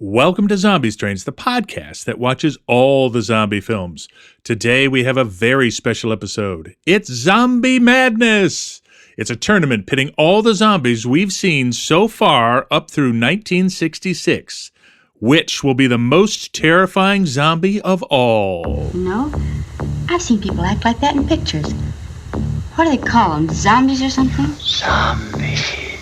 Welcome to Zombie Strains, the podcast that watches all the zombie films. Today we have a very special episode. It's Zombie Madness! It's a tournament pitting all the zombies we've seen so far up through 1966. Which will be the most terrifying zombie of all? No, I've seen people act like that in pictures. What do they call them, zombies or something? Zombie.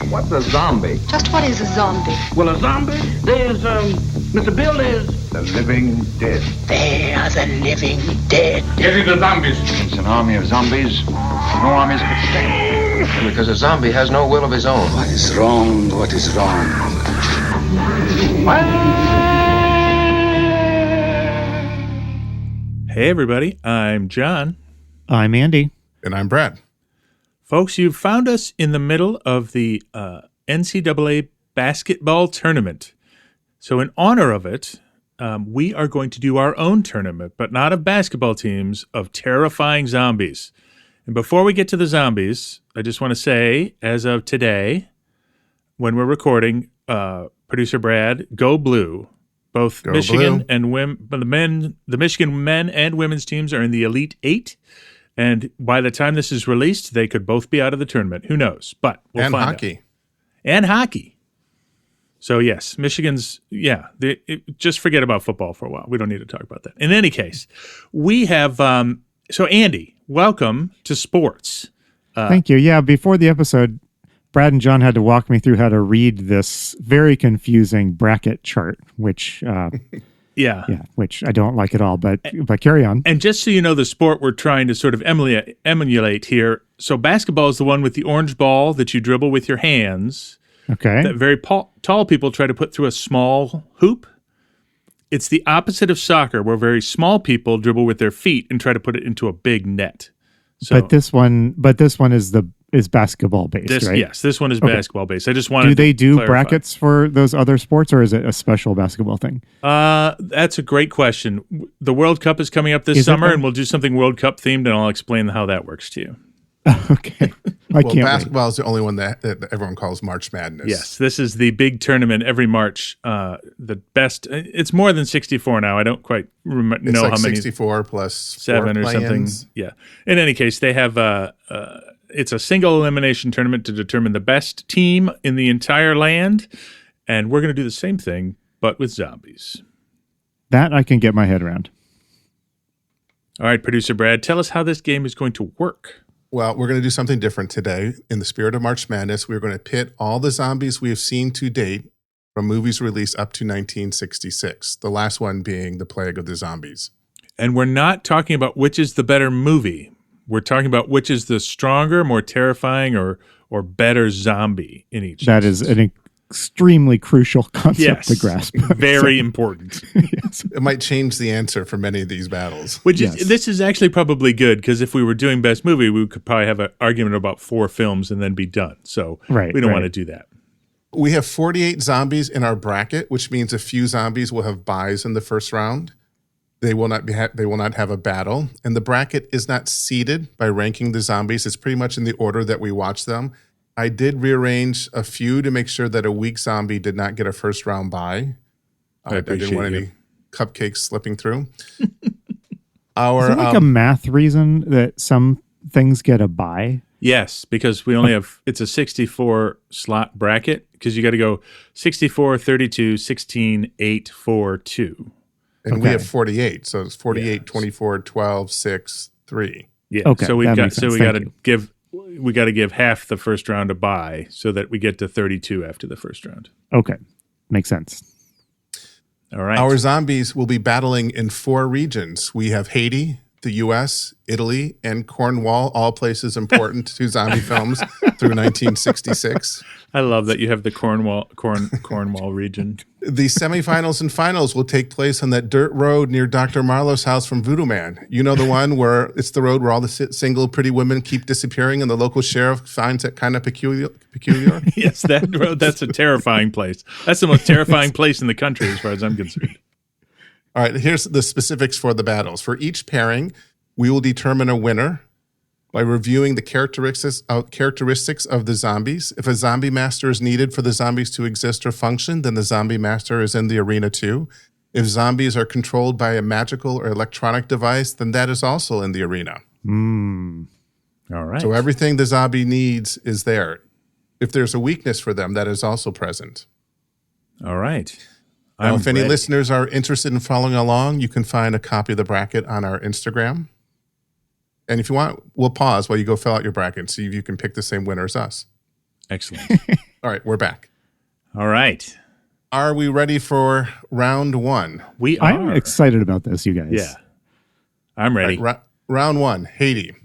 What's a zombie? Just what is a zombie? Well, a zombie, there's, Mr. Bill is the living dead. They are the living dead. Get into zombies. It's an army of zombies. No armies could stand. Because a zombie has no will of his own. What is wrong? What is wrong? Hey everybody, I'm John. I'm Andy. And I'm Brad. Folks, you've found us in the middle of the NCAA basketball tournament. So in honor of it, we are going to do our own tournament, but not of basketball teams, of terrifying zombies. And before we get to the zombies, I just want to say, as of today, when we're recording, producer Brad, go blue. Both Go Michigan blue. and the Michigan men and women's teams are in the Elite Eight. And by the time this is released, they could both be out of the tournament. Who knows? But we'll find hockey. out. And hockey. So, yes, Michigan's, just forget about football for a while. We don't need to talk about that. In any case, we have, so Andy, welcome to sports. Thank you. Yeah, before the episode, Brad and John had to walk me through how to read this very confusing bracket chart, which... which I don't like at all, but carry on. And just so you know the sport we're trying to sort of emulate here, so basketball is the one with the orange ball that you dribble with your hands. Okay. That very tall people try to put through a small hoop. It's the opposite of soccer, where very small people dribble with their feet and try to put it into a big net. So but this one is basketball based, right? Yes, this one is basketball based. I just wanted Do they do clarify. brackets for those other sports, or is it a special basketball thing? That's a great question. The World Cup is coming up this summer, and we'll do something World Cup themed, and I'll explain how that works to you. Okay. I can't basketball is the only one that everyone calls March Madness. Yes, this is the big tournament every March. The best. It's more than 64 now. I don't quite know like how many. 64 plus 7 or something. Yeah. In any case, they have it's a single elimination tournament to determine the best team in the entire land, and we're going to do the same thing, but with zombies. That I can get my head around. All right, producer Brad, tell us how this game is going to work. Well, we're going to do something different today. In the spirit of March Madness, we're going to pit all the zombies we have seen to date from movies released up to 1966, the last one being The Plague of the Zombies. And we're not talking about which is the better movie. We're talking about which is the stronger, more terrifying, or better zombie in each. That is an extremely crucial concept to grasp. Very important. Yes. It might change the answer for many of these battles. This is actually probably good, because if we were doing best movie, we could probably have an argument about 4 films and then be done. So we don't want to do that. We have 48 zombies in our bracket, which means a few zombies will have buys in the first round. They will not have a battle, and the bracket is not seeded by ranking the zombies. It's pretty much in the order that we watch them. I did rearrange a few to make sure that a weak zombie did not get a first round bye. I didn't want any cupcakes slipping through. Is there like a math reason that some things get a bye? Yes, because we only have, it's a 64 slot bracket, because you got to go 64, 32, 16, 8, 4, 2. And we have 48, so it's 48, 24, 12, 6, 3. Yeah. Okay, So we got to give half the first round a bye so that we get to 32 after the first round. Okay. Makes sense. All right. Our zombies will be battling in 4 regions. We have Haiti, the U.S., Italy, and Cornwall, all places important to zombie films through 1966. I love that you have the Cornwall region. The semifinals and finals will take place on that dirt road near Dr. Marlowe's house from Voodoo Man. You know, the one where it's the road where all the single pretty women keep disappearing and the local sheriff finds it kind of peculiar? Yes, that road, that's a terrifying place. That's the most terrifying place in the country as far as I'm concerned. All right, here's the specifics for the battles. For each pairing, we will determine a winner. by reviewing the characteristics of the zombies. If a zombie master is needed for the zombies to exist or function, then the zombie master is in the arena too. If zombies are controlled by a magical or electronic device, then that is also in the arena. All right. So everything the zombie needs is there. If there's a weakness for them, that is also present. All right. Now, if any listeners are interested in following along, you can find a copy of the bracket on our Instagram. And if you want, we'll pause while you go fill out your bracket and see if you can pick the same winner as us. Excellent. All right, we're back. All right. Are we ready for round one? We are. I'm excited about this, you guys. Yeah. I'm ready. Right, round one, Haiti.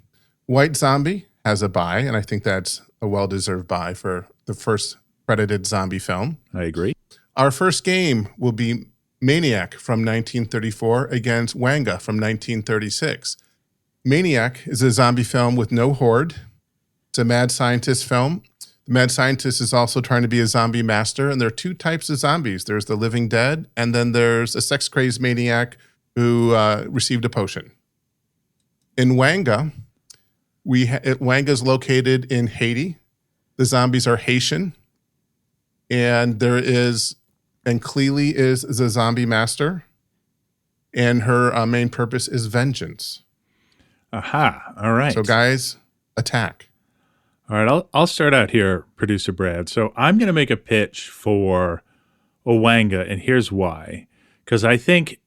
White Zombie has a bye, and I think that's a well-deserved bye for the first credited zombie film. I agree. Our first game will be Maniac from 1934 against Wanga from 1936. Maniac is a zombie film with no horde. It's a mad scientist film. The mad scientist is also trying to be a zombie master, and there are two types of zombies. There's the living dead, and then there's a sex-crazed maniac who received a potion. In Wanga, Wanga is located in Haiti. The zombies are Haitian, and Cleely is the zombie master, and her main purpose is vengeance. Aha. All right. So, guys, attack. All right. I'll start out here, Producer Brad. So I'm going to make a pitch for Owanga, and here's why. Because I think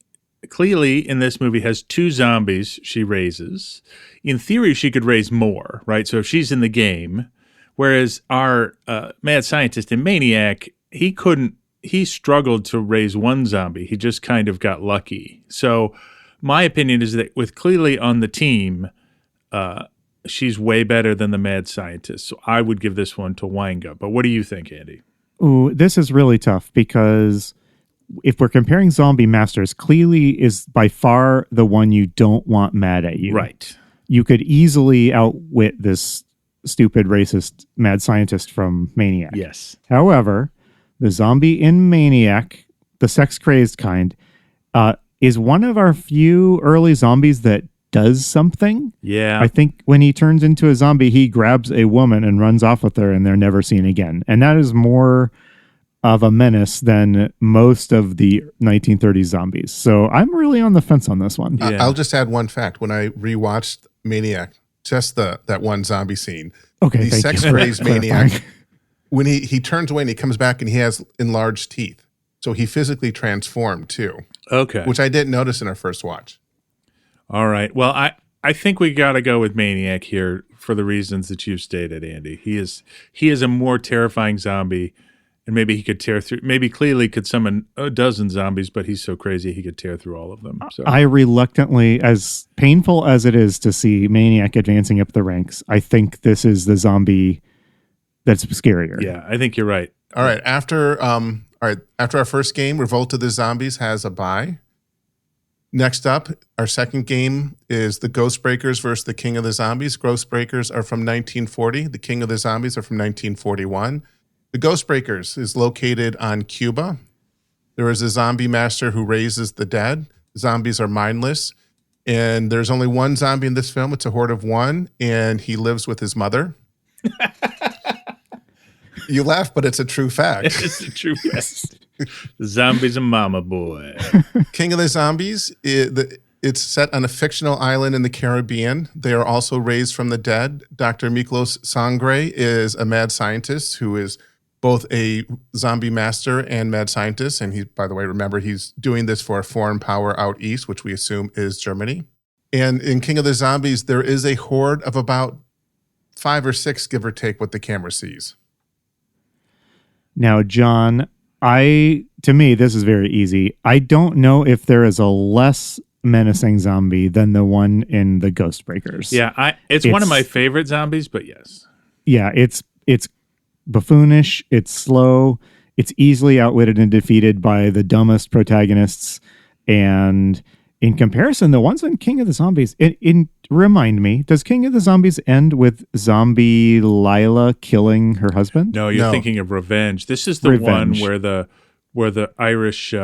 Cleely in this movie has two zombies she raises. In theory, she could raise more, right? So if she's in the game, whereas our mad scientist in Maniac, he struggled to raise one zombie. He just kind of got lucky. So my opinion is that with Cleely on the team, she's way better than the mad scientist. So I would give this one to Wanga. But what do you think, Andy? Ooh, this is really tough because if we're comparing zombie masters, Cleely is by far the one you don't want mad at you. Right. You could easily outwit this stupid racist mad scientist from Maniac. Yes. However, the zombie in Maniac, the sex-crazed kind, is one of our few early zombies that does something. Yeah. I think when he turns into a zombie, he grabs a woman and runs off with her, and they're never seen again. And that is more of a menace than most of the 1930s zombies. So I'm really on the fence on this one. Yeah. I'll just add one fact. When I rewatched Maniac, just that one zombie scene, Okay, the sex-crazed maniac, when he turns away and he comes back and he has enlarged teeth. So he physically transformed too. Okay. Which I didn't notice in our first watch. All right. Well, I think we got to go with Maniac here for the reasons that you've stated, Andy. He is a more terrifying zombie, and maybe he could tear through. Maybe Cleely could summon a dozen zombies, but he's so crazy he could tear through all of them. So I reluctantly, as painful as it is to see Maniac advancing up the ranks, I think this is the zombie that's scarier. yeah, I think you're right. All right. After our first game, Revolt of the Zombies has a bye. Next up, our second game is the Ghost Breakers versus the King of the Zombies. Ghost Breakers are from 1940. The King of the Zombies are from 1941. The Ghost Breakers is located on Cuba. There is a zombie master who raises the dead. Zombies are mindless. And there's only one zombie in this film. It's a horde of one, and he lives with his mother. You laugh, but it's a true fact. It's a true fact. The zombie's a mama boy. King of the Zombies, it's set on a fictional island in the Caribbean. They are also raised from the dead. Dr. Miklos Sangre is a mad scientist who is both a zombie master and mad scientist. And he, by the way, remember, he's doing this for a foreign power out east, which we assume is Germany. And in King of the Zombies, there is a horde of about 5 or 6, give or take, what the camera sees. Now, John, to me, this is very easy. I don't know if there is a less menacing zombie than the one in the Ghost Breakers. Yeah, it's one of my favorite zombies, but yes. Yeah, it's buffoonish, it's slow, it's easily outwitted and defeated by the dumbest protagonists, and in comparison, the ones in King of the Zombies, remind me, does King of the Zombies end with zombie Lila killing her husband? No, you're thinking of Revenge. This is the one where the Irish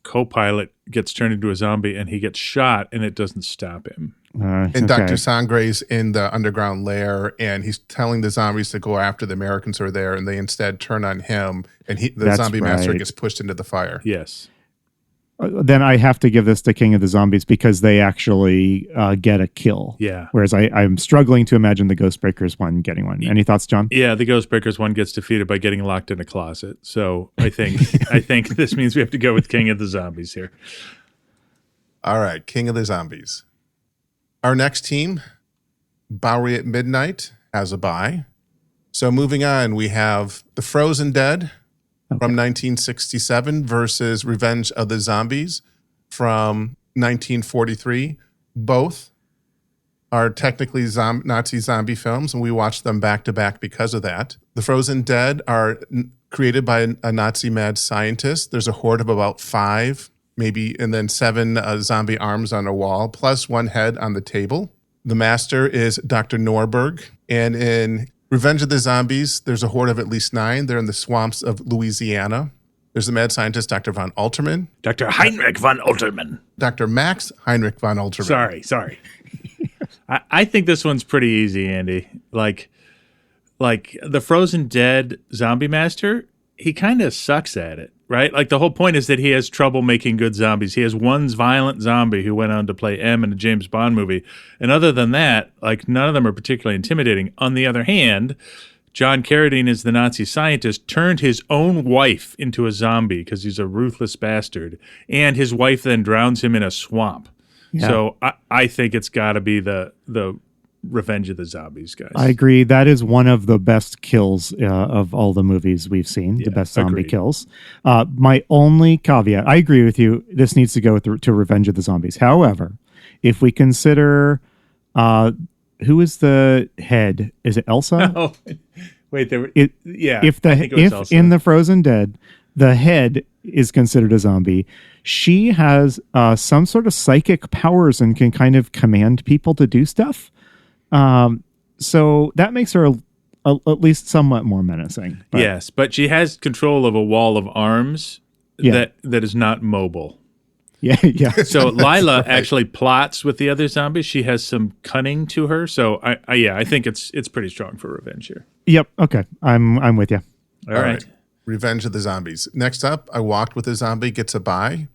co-pilot gets turned into a zombie and he gets shot and it doesn't stop him. And Dr. Sangre's in the underground lair, and he's telling the zombies to go after the Americans who are there, and they instead turn on him, and the zombie master gets pushed into the fire. Yes. Then I have to give this to King of the Zombies because they actually get a kill. Yeah. Whereas I'm struggling to imagine the Ghostbreakers one getting one. Any thoughts, John? Yeah, the Ghostbreakers one gets defeated by getting locked in a closet. So I think this means we have to go with King of the Zombies here. All right, King of the Zombies. Our next team, Bowery at Midnight, has a bye. So moving on, we have The Frozen Dead from 1967 versus Revenge of the Zombies from 1943. Both are technically Nazi zombie films, and we watched them back to back because of that. The Frozen Dead are created by a Nazi mad scientist. There's a horde of about 5, maybe, and then 7 zombie arms on a wall, plus 1 head on the table. The master is Dr. Norberg, and in Revenge of the Zombies, there's a horde of at least 9. They're in the swamps of Louisiana. There's the mad scientist, Dr. von Alterman. Dr. Heinrich von Alterman. Dr. Max Heinrich von Alterman. Sorry. I think this one's pretty easy, Andy. Like the Frozen Dead zombie master, he kind of sucks at it, right? Like the whole point is that he has trouble making good zombies. He has one violent zombie who went on to play M in a James Bond movie. And other than that, like none of them are particularly intimidating. On the other hand, John Carradine as the Nazi scientist turned his own wife into a zombie because he's a ruthless bastard. And his wife then drowns him in a swamp. Yeah. So I think it's got to be the Revenge of the Zombies, guys. I agree. That is one of the best kills of all the movies we've seen, the best zombie kills. My only caveat, I agree with you, this needs to go to Revenge of the Zombies. However, if we consider who is the head? Is it Elsa? Oh, wait, If in the Frozen Dead, the head is considered a zombie, she has some sort of psychic powers and can kind of command people to do stuff. So that makes her at least somewhat more menacing. But. Yes, but she has control of a wall of arms that is not mobile. Yeah. So Lila actually plots with the other zombies. She has some cunning to her. So I think it's pretty strong for Revenge here. Yep. Okay. I'm with you. All right. Revenge of the Zombies. Next up, I Walked with a Zombie gets a bye.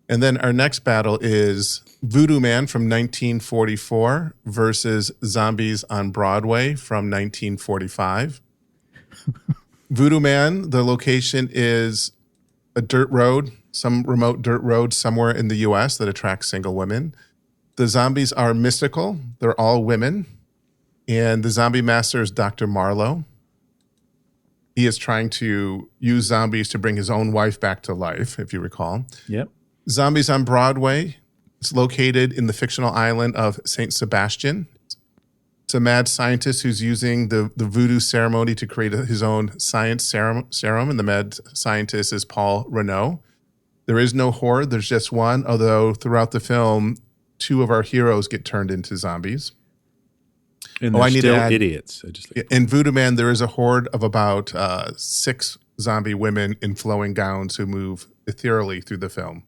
And then our next battle is Voodoo Man from 1944 versus Zombies on Broadway from 1945. Voodoo Man, the location is a dirt road, some remote dirt road somewhere in the U.S. that attracts single women. The zombies are mystical. They're all women. And the zombie master is Dr. Marlowe. He is trying to use zombies to bring his own wife back to life, if you recall. Yep. Zombies on Broadway. It's located in the fictional island of St. Sebastian. It's a mad scientist who's using the voodoo ceremony to create his own science serum, and the mad scientist is Paul Renault. There is no horde. There's just one, although throughout the film, 2 of our heroes get turned into zombies. And they're still idiots. In Voodoo Man, there is a horde of about 6 zombie women in flowing gowns who move ethereally through the film.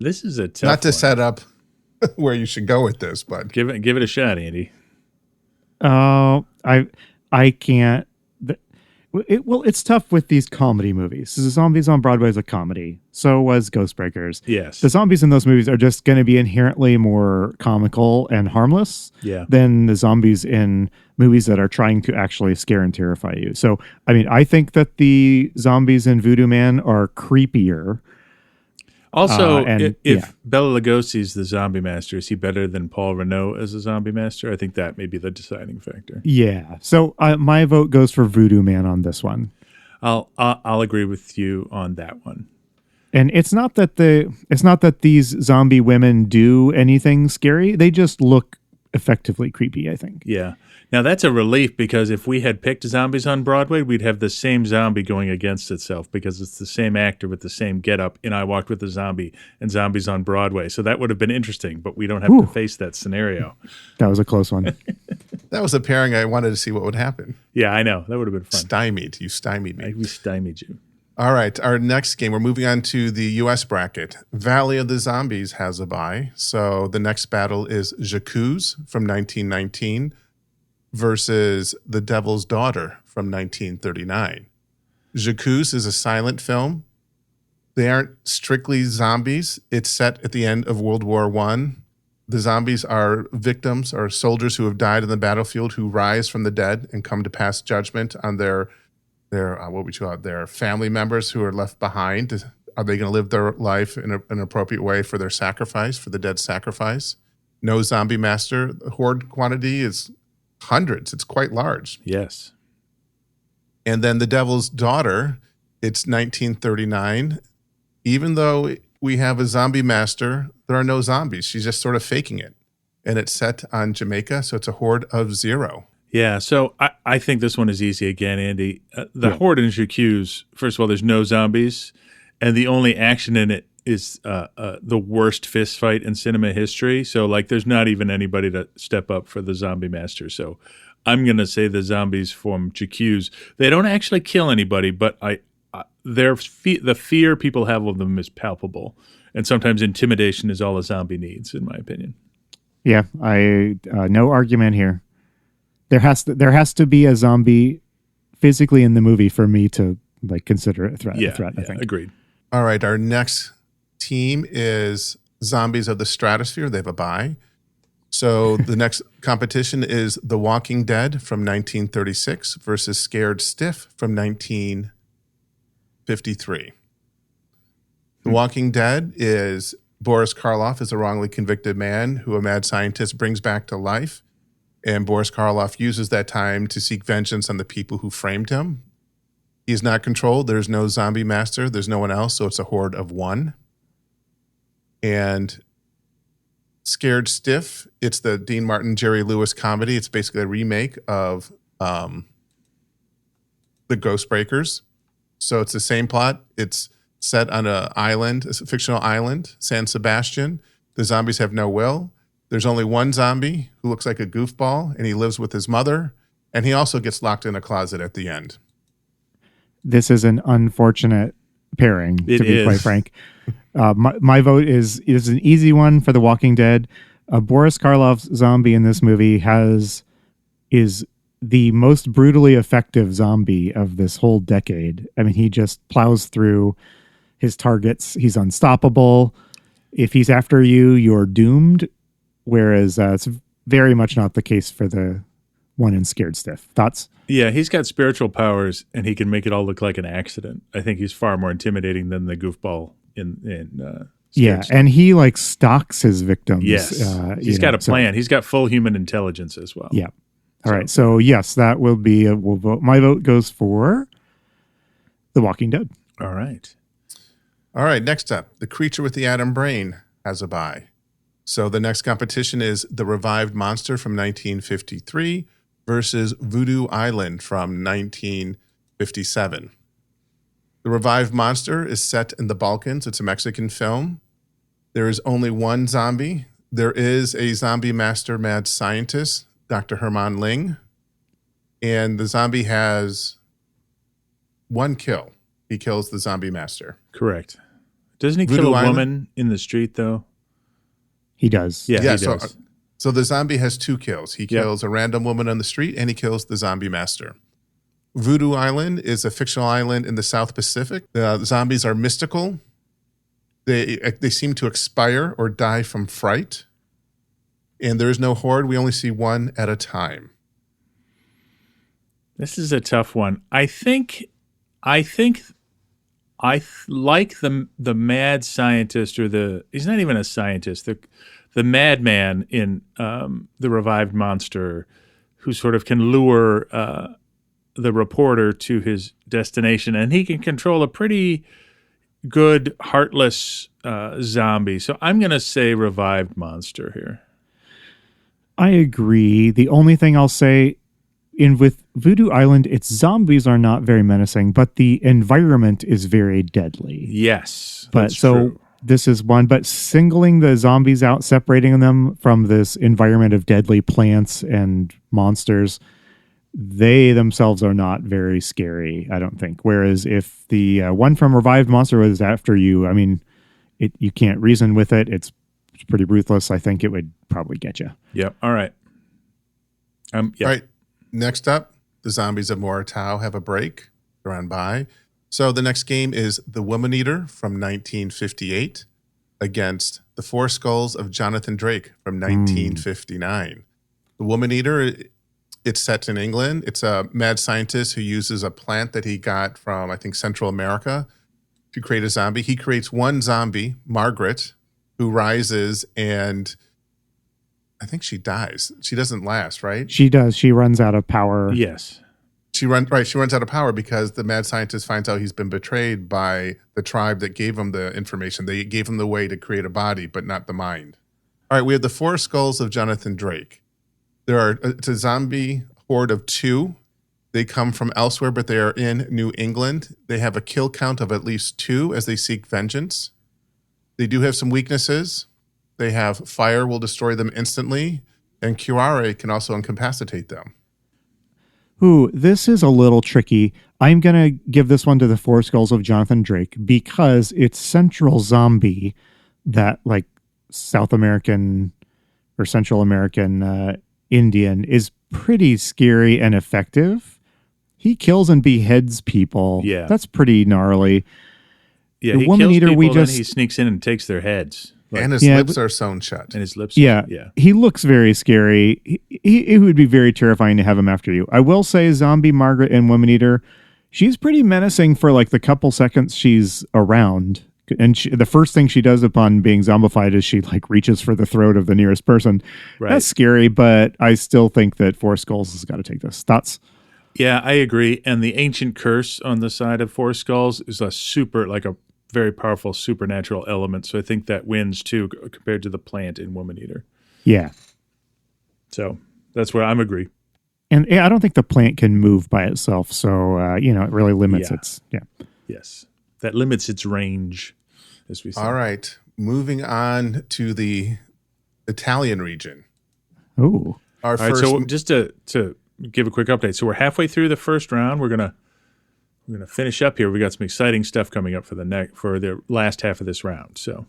This is a tough Not to one. set up where you should go with this, but give it a shot, Andy. I can't. It's tough with these comedy movies. The Zombies on Broadway is a comedy. So was Ghostbreakers. Yes. The zombies in those movies are just going to be inherently more comical and harmless than the zombies in movies that are trying to actually scare and terrify you. So, I mean, I think that the zombies in Voodoo Man are creepier. Also, if Bela Lugosi's the zombie master, is he better than Paul Renault as a zombie master? I think that may be the deciding factor. Yeah. So my vote goes for Voodoo Man on this one. I'll agree with you on that one. And it's not that these zombie women do anything scary. They just look effectively creepy, I think. Yeah. Now, that's a relief because if we had picked Zombies on Broadway, we'd have the same zombie going against itself because it's the same actor with the same getup in I Walked with a Zombie and Zombies on Broadway. So that would have been interesting, but we don't have to face that scenario. That was a close one. that was a pairing I wanted to see what would happen. Yeah, I know. That would have been fun. Stymied. You stymied me. We stymied you. All right, our next game, we're moving on to the U.S. bracket. Valley of the Zombies has a bye. So the next battle is J'accuse from 1919 versus The Devil's Daughter from 1939. J'accuse is a silent film. They aren't strictly zombies. It's set at the end of World War I. The zombies are victims or soldiers who have died in the battlefield who rise from the dead and come to pass judgment on their family members who are left behind. Are they going to live their life in an appropriate way for their sacrifice, for the dead sacrifice? No zombie master. The horde quantity is hundreds. It's quite large. Yes. And then The Devil's Daughter, it's 1939. Even though we have a zombie master, there are no zombies. She's just sort of faking it. And it's set on Jamaica, so it's a horde of 0. Yeah, so I think this one is easy again, Andy. The horde in J'accuse, first of all, there's no zombies, and the only action in it is the worst fist fight in cinema history. So, there's not even anybody to step up for the zombie master. So I'm going to say the zombies from J'accuse. They don't actually kill anybody, but the fear people have of them is palpable. And sometimes intimidation is all a zombie needs, in my opinion. Yeah, no argument here. There has to be a zombie physically in the movie for me to consider it a threat. I think. Agreed. All right, our next team is Zombies of the Stratosphere. They have a bye. So the next competition is The Walking Dead from 1936 versus Scared Stiff from 1953. The Walking Dead is Boris Karloff is a wrongly convicted man who a mad scientist brings back to life. And Boris Karloff uses that time to seek vengeance on the people who framed him. He's not controlled. There's no zombie master. There's no one else. So it's a horde of 1. And Scared Stiff, it's the Dean Martin, Jerry Lewis comedy. It's basically a remake of The Ghostbreakers. So it's the same plot. It's set on an island, a fictional island, San Sebastian. The zombies have no will. There's only one zombie who looks like a goofball, and he lives with his mother, and he also gets locked in a closet at the end. This is an unfortunate pairing, to be quite frank. My vote is an easy one for The Walking Dead. Boris Karloff's zombie in this movie is the most brutally effective zombie of this whole decade. I mean, he just plows through his targets. He's unstoppable. If he's after you, you're doomed. Whereas it's very much not the case for the one in Scared Stiff. Thoughts? Yeah, he's got spiritual powers, and he can make it all look like an accident. I think he's far more intimidating than the goofball in Scared Stiff. And he stalks his victims. Yes, he's got a plan. He's got full human intelligence as well. Yeah. All right. So yes, that will be we'll vote. My vote goes for The Walking Dead. All right. Next up, The Creature with the Atom Brain has a bye. So the next competition is The Revived Monster from 1953 versus Voodoo Island from 1957. The Revived Monster is set in the Balkans. It's a Mexican film. There is only one zombie. There is a zombie master mad scientist, Dr. Herman Ling. And the zombie has 1 kill. He kills the zombie master. Correct. Doesn't he kill a woman in the street, though? He does. Yeah, he does. So the zombie has 2 kills. He kills a random woman on the street, and he kills the zombie master. Voodoo Island is a fictional island in the South Pacific. The zombies are mystical. They seem to expire or die from fright. And there is no horde. We only see 1 at a time. This is a tough one. I think I like the mad scientist, or he's not even a scientist, the madman in The Revived Monster, who sort of can lure the reporter to his destination, and he can control a pretty good, heartless zombie. So I'm going to say Revived Monster here. I agree. The only thing I'll say, with Voodoo Island, its zombies are not very menacing, but the environment is very deadly. Yes, but true. This is one, but singling the zombies out, separating them from this environment of deadly plants and monsters, they themselves are not very scary, I don't think. Whereas if the one from Revived Monster was after you, I mean, you can't reason with it. It's pretty ruthless. I think it would probably get you. Yep. All right. All right. Next up, the zombies of Moratau have a break. They're on by. So the next game is The Woman Eater from 1958 against The Four Skulls of Jonathan Drake from 1959. The Woman Eater, it's set in England. It's a mad scientist who uses a plant that he got from, I think, Central America to create a zombie. He creates one zombie, Margaret, who rises and I think she dies. She doesn't last, right? She does. She runs out of power. Yes. She runs out of power because the mad scientist finds out he's been betrayed by the tribe that gave him the information. They gave him the way to create a body, but not the mind. All right, we have The Four Skulls of Jonathan Drake. It's a zombie horde of 2. They come from elsewhere, but they are in New England. They have a kill count of at least 2 as they seek vengeance. They do have some weaknesses. They have fire will destroy them instantly, and curare can also incapacitate them. Ooh, this is a little tricky. I'm going to give this one to The Four Skulls of Jonathan Drake because it's Central Zombie, that like South American or Central American Indian, is pretty scary and effective. He kills and beheads people. Yeah. That's pretty gnarly. Yeah, The he Woman kills Eater, people, we then just... he sneaks in and takes their heads. And his lips are sewn shut. And his lips. Yeah. He looks very scary. It would be very terrifying to have him after you. I will say Zombie Margaret and Woman Eater, she's pretty menacing for like the couple seconds she's around. And the first thing she does upon being zombified is she like reaches for the throat of the nearest person. Right. That's scary, but I still think that Four Skulls has got to take this. Thoughts? Yeah, I agree. And the ancient curse on the side of Four Skulls is a very powerful supernatural element. So I think that wins too compared to the plant in Woman Eater. Yeah. So that's where I'm agree. And I don't think the plant can move by itself. So, it really limits its. Yeah. Yes. That limits its range, as we say. All right. Moving on to the Italian region. Ooh. All right. So just to give a quick update. So we're halfway through the first round. We're going to finish up here. We got some exciting stuff coming up for the last half of this round. So,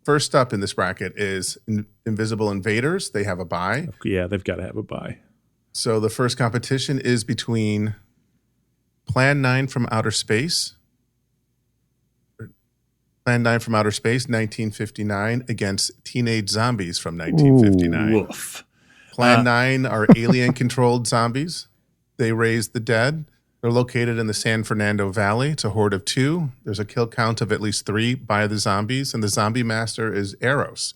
first up in this bracket is Invisible Invaders. They have a bye. Yeah, they've got to have a bye. So the first competition is between Plan 9 from Outer Space. Plan 9 from Outer Space, 1959, against Teenage Zombies from 1959. Ooh, woof. Plan 9 are alien-controlled zombies. They raise the dead. They're located in the San Fernando Valley. It's a horde of 2. There's a kill count of at least 3 by the zombies, and the zombie master is Eros.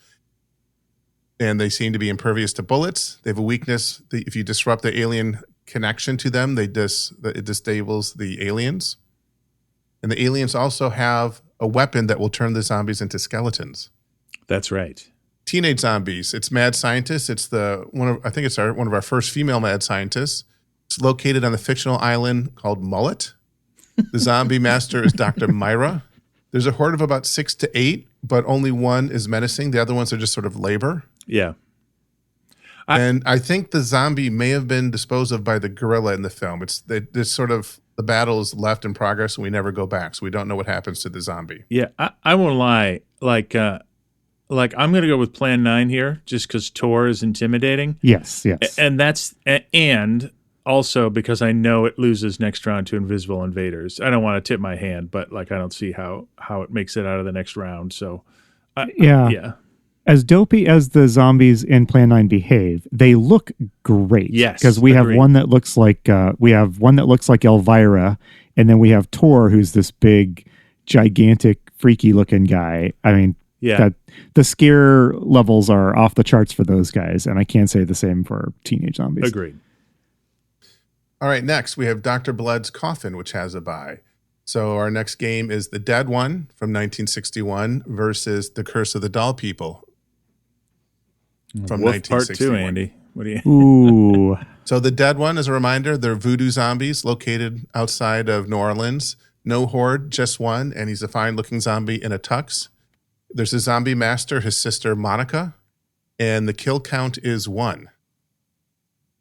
And they seem to be impervious to bullets. They have a weakness. If you disrupt the alien connection to them, it disables the aliens. And the aliens also have a weapon that will turn the zombies into skeletons. That's right. Teenage Zombies. It's mad scientists. It's one of our first female mad scientists. It's located on the fictional island called Mullet. The zombie master is Dr. Myra. There's a horde of about 6 to 8, but only one is menacing. The other ones are just sort of labor. Yeah. And I think the zombie may have been disposed of by the gorilla in the film. The battle is left in progress and we never go back. So we don't know what happens to the zombie. Yeah, I won't lie. Like I'm going to go with Plan 9 here just because Tor is intimidating. Yes. And also because I know it loses next round to Invisible Invaders. I don't want to tip my hand, but I don't see how it makes it out of the next round. So, yeah. As dopey as the zombies in Plan 9 behave, they look great. Yes, because we have one that looks like Elvira, and then we have Tor, who's this big, gigantic, freaky-looking guy. I mean, the scare levels are off the charts for those guys, and I can't say the same for Teenage Zombies. Agreed. All right, next we have Dr. Blood's Coffin, which has a bye. So our next game is The Dead One from 1961 versus The Curse of the Doll People from Wolf 1961. Part 2, Andy. What do you? Ooh. So The Dead One, as a reminder, they're voodoo zombies located outside of New Orleans. No horde, just one, and he's a fine-looking zombie in a tux. There's a zombie master, his sister Monica, and the kill count is 1.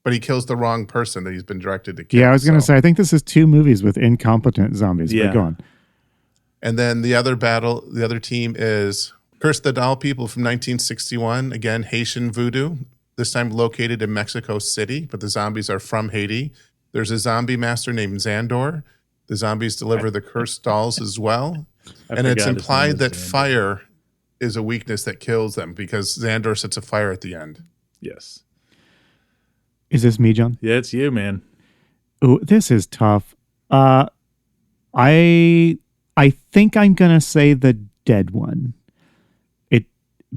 but he kills the wrong person that he's been directed to kill. Yeah, I was going to say, I think this is 2 movies with incompetent zombies. Yeah. But go on. And then the other team is Curse the Doll People from 1961. Again, Haitian voodoo, this time located in Mexico City, but the zombies are from Haiti. There's a zombie master named Xandor. The zombies deliver the cursed dolls as well. And it's implied that fire is a weakness that kills them because Xandor sets a fire at the end. Yes. Is this me, John? Yeah, it's you, man. Oh, this is tough. I think I'm gonna say the dead one.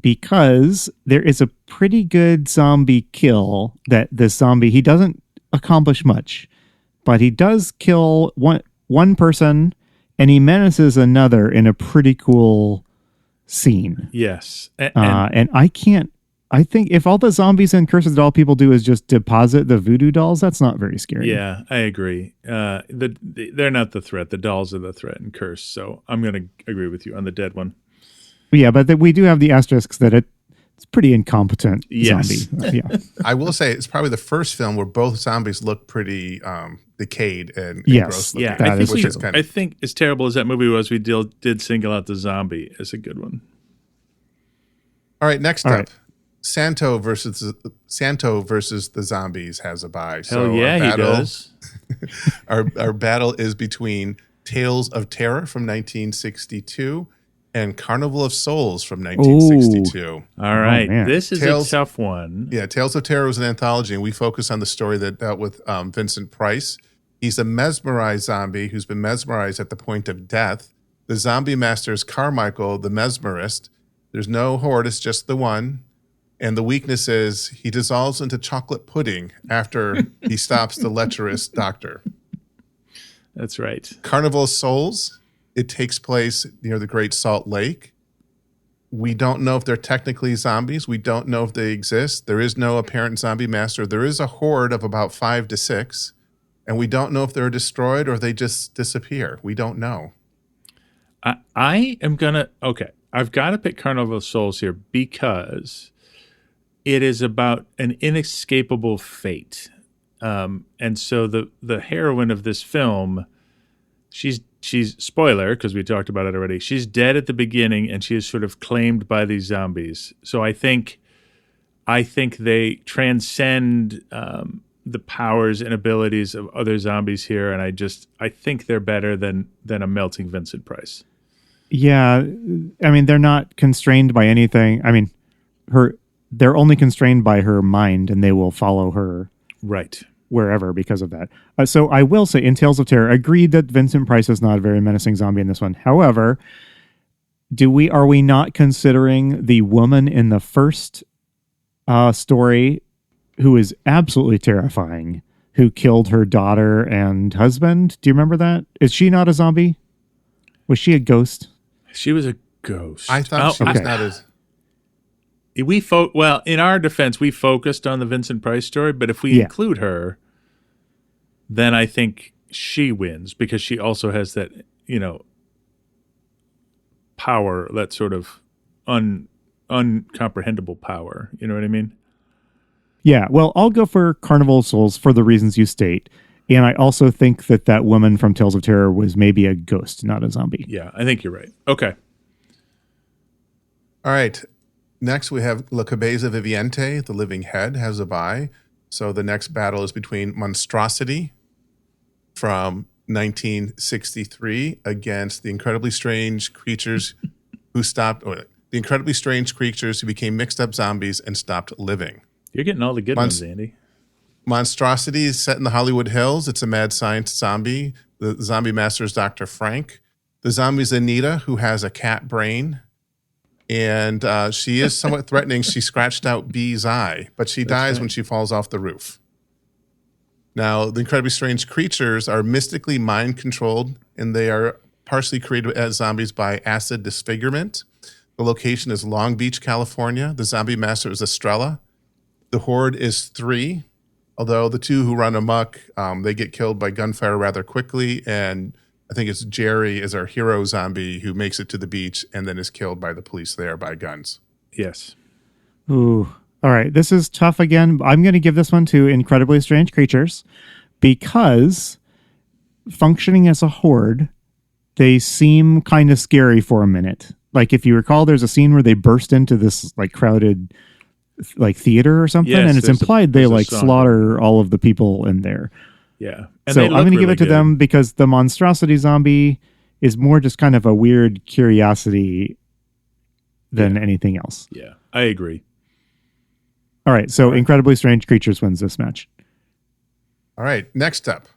Because there is a pretty good zombie kill that this zombie, he doesn't accomplish much, but he does kill one person and he menaces another in a pretty cool scene. Yes. And I think if all the zombies in Curse of the Doll People do is just deposit the voodoo dolls, that's not very scary. Yeah, I agree. They're not the threat. The dolls are the threat in Curse. So I'm going to agree with you on the dead one. Yeah, but we do have the asterisks that it's pretty incompetent zombie. Yeah. I will say it's probably the first film where both zombies look pretty decayed and yes. gross looking. Yeah, I think as terrible as that movie was, we did single out the zombie as a good one. All right, next up. Santo versus the zombies has a bye. Hell yeah, he does. Our battle is between Tales of Terror from 1962 and Carnival of Souls from 1962. All right, this is a tough one. Yeah, Tales of Terror was an anthology, and we focus on the story that dealt with Vincent Price. He's a mesmerized zombie who's been mesmerized at the point of death. The zombie master is Carmichael, the mesmerist. There's no horde, it's just the one. And the weakness is he dissolves into chocolate pudding after he stops the lecherous doctor. That's right. Carnival of Souls. It takes place near the Great Salt Lake. We don't know if they're technically zombies. We don't know if they exist. There is no apparent zombie master. There is a horde of about 5 to 6. And we don't know if they're destroyed or they just disappear. We don't know. I am going to... Okay, I've got to pick Carnival of Souls here because it is about an inescapable fate. And so the heroine of this film, she's spoiler, because we talked about it already. She's dead at the beginning, and she is sort of claimed by these zombies. So I think they transcend the powers and abilities of other zombies here, and I think they're better than a melting Vincent Price. Yeah, I mean they're not constrained by anything. I mean, they're only constrained by her mind, and they will follow her right wherever because of that. So I will say in Tales of Terror, agreed that Vincent Price is not a very menacing zombie in this one. However, are we not considering the woman in the first story who is absolutely terrifying, who killed her daughter and husband? Do you remember that? Is she not a zombie? Was she a ghost? She was a ghost. I thought she was not as... Well, in our defense, we focused on the Vincent Price story, but if we include her, then I think she wins because she also has that, power, that sort of uncomprehendable power. You know what I mean? Yeah. Well, I'll go for Carnival of Souls for the reasons you state. And I also think that woman from Tales of Terror was maybe a ghost, not a zombie. Yeah, I think you're right. Okay. All right. Next, we have La Cabeza Viviente, the Living Head, has a bye. So the next battle is between Monstrosity from 1963 against the incredibly strange creatures the incredibly strange creatures who became mixed up zombies and stopped living. You're getting all the good ones, Andy. Monstrosity is set in the Hollywood Hills. It's a mad science zombie. The zombie master is Dr. Frank. The zombie is Anita, who has a cat brain. And she is somewhat threatening. She scratched out B's eye, but she dies when she falls off the roof. Now, the incredibly strange creatures are mystically mind-controlled, and they are partially created as zombies by acid disfigurement. The location is Long Beach, California. The zombie master is Estrella. The horde is 3, although the 2 who run amok, they get killed by gunfire rather quickly, and I think it's Jerry is our hero zombie who makes it to the beach and then is killed by the police there by guns. Yes. Ooh, All right, this is tough again. I'm going to give this one to Incredibly Strange Creatures because functioning as a horde, they seem kind of scary for a minute. Like if you recall, there's a scene where they burst into this like crowded like theater or something, and it's implied they like slaughter all of the people in there. Yeah. And so I'm going to give it to them because the monstrosity zombie is more just kind of a weird curiosity than anything else. Yeah, I agree. All right, so Incredibly Strange Creatures wins this match. All right, next up.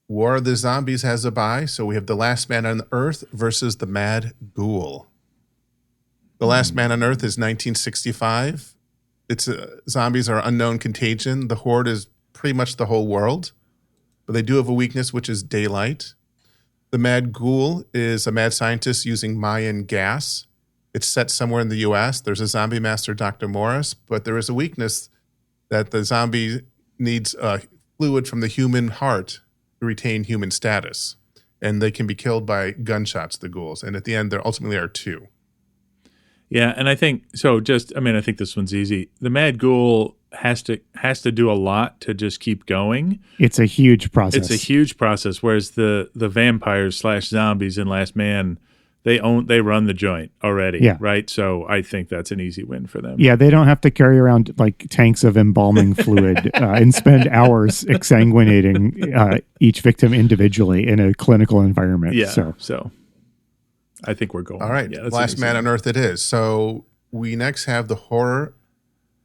War of the Zombies has a bye, so we have The Last Man on Earth versus The Mad Ghoul. The Last Man on Earth is 1965. It's zombies are unknown contagion. The horde is pretty much the whole world, but they do have a weakness, which is daylight. The Mad Ghoul is a mad scientist using Mayan gas. It's set somewhere in the U.S. There's a zombie master, Dr. Morris, but there is a weakness that the zombie needs fluid from the human heart to retain human status. And they can be killed by gunshots, the ghouls. And at the end, there ultimately are two. Yeah, and I think, I think this one's easy. The Mad Ghoul has to do a lot to just keep going. It's a huge process. Whereas the vampires / zombies in Last Man, they run the joint already. Yeah. Right. So I think that's an easy win for them. Yeah, they don't have to carry around like tanks of embalming fluid and spend hours exsanguinating each victim individually in a clinical environment. Yeah. So I think we're going. All right. Yeah, Last Man on Earth it is. So we next have the horror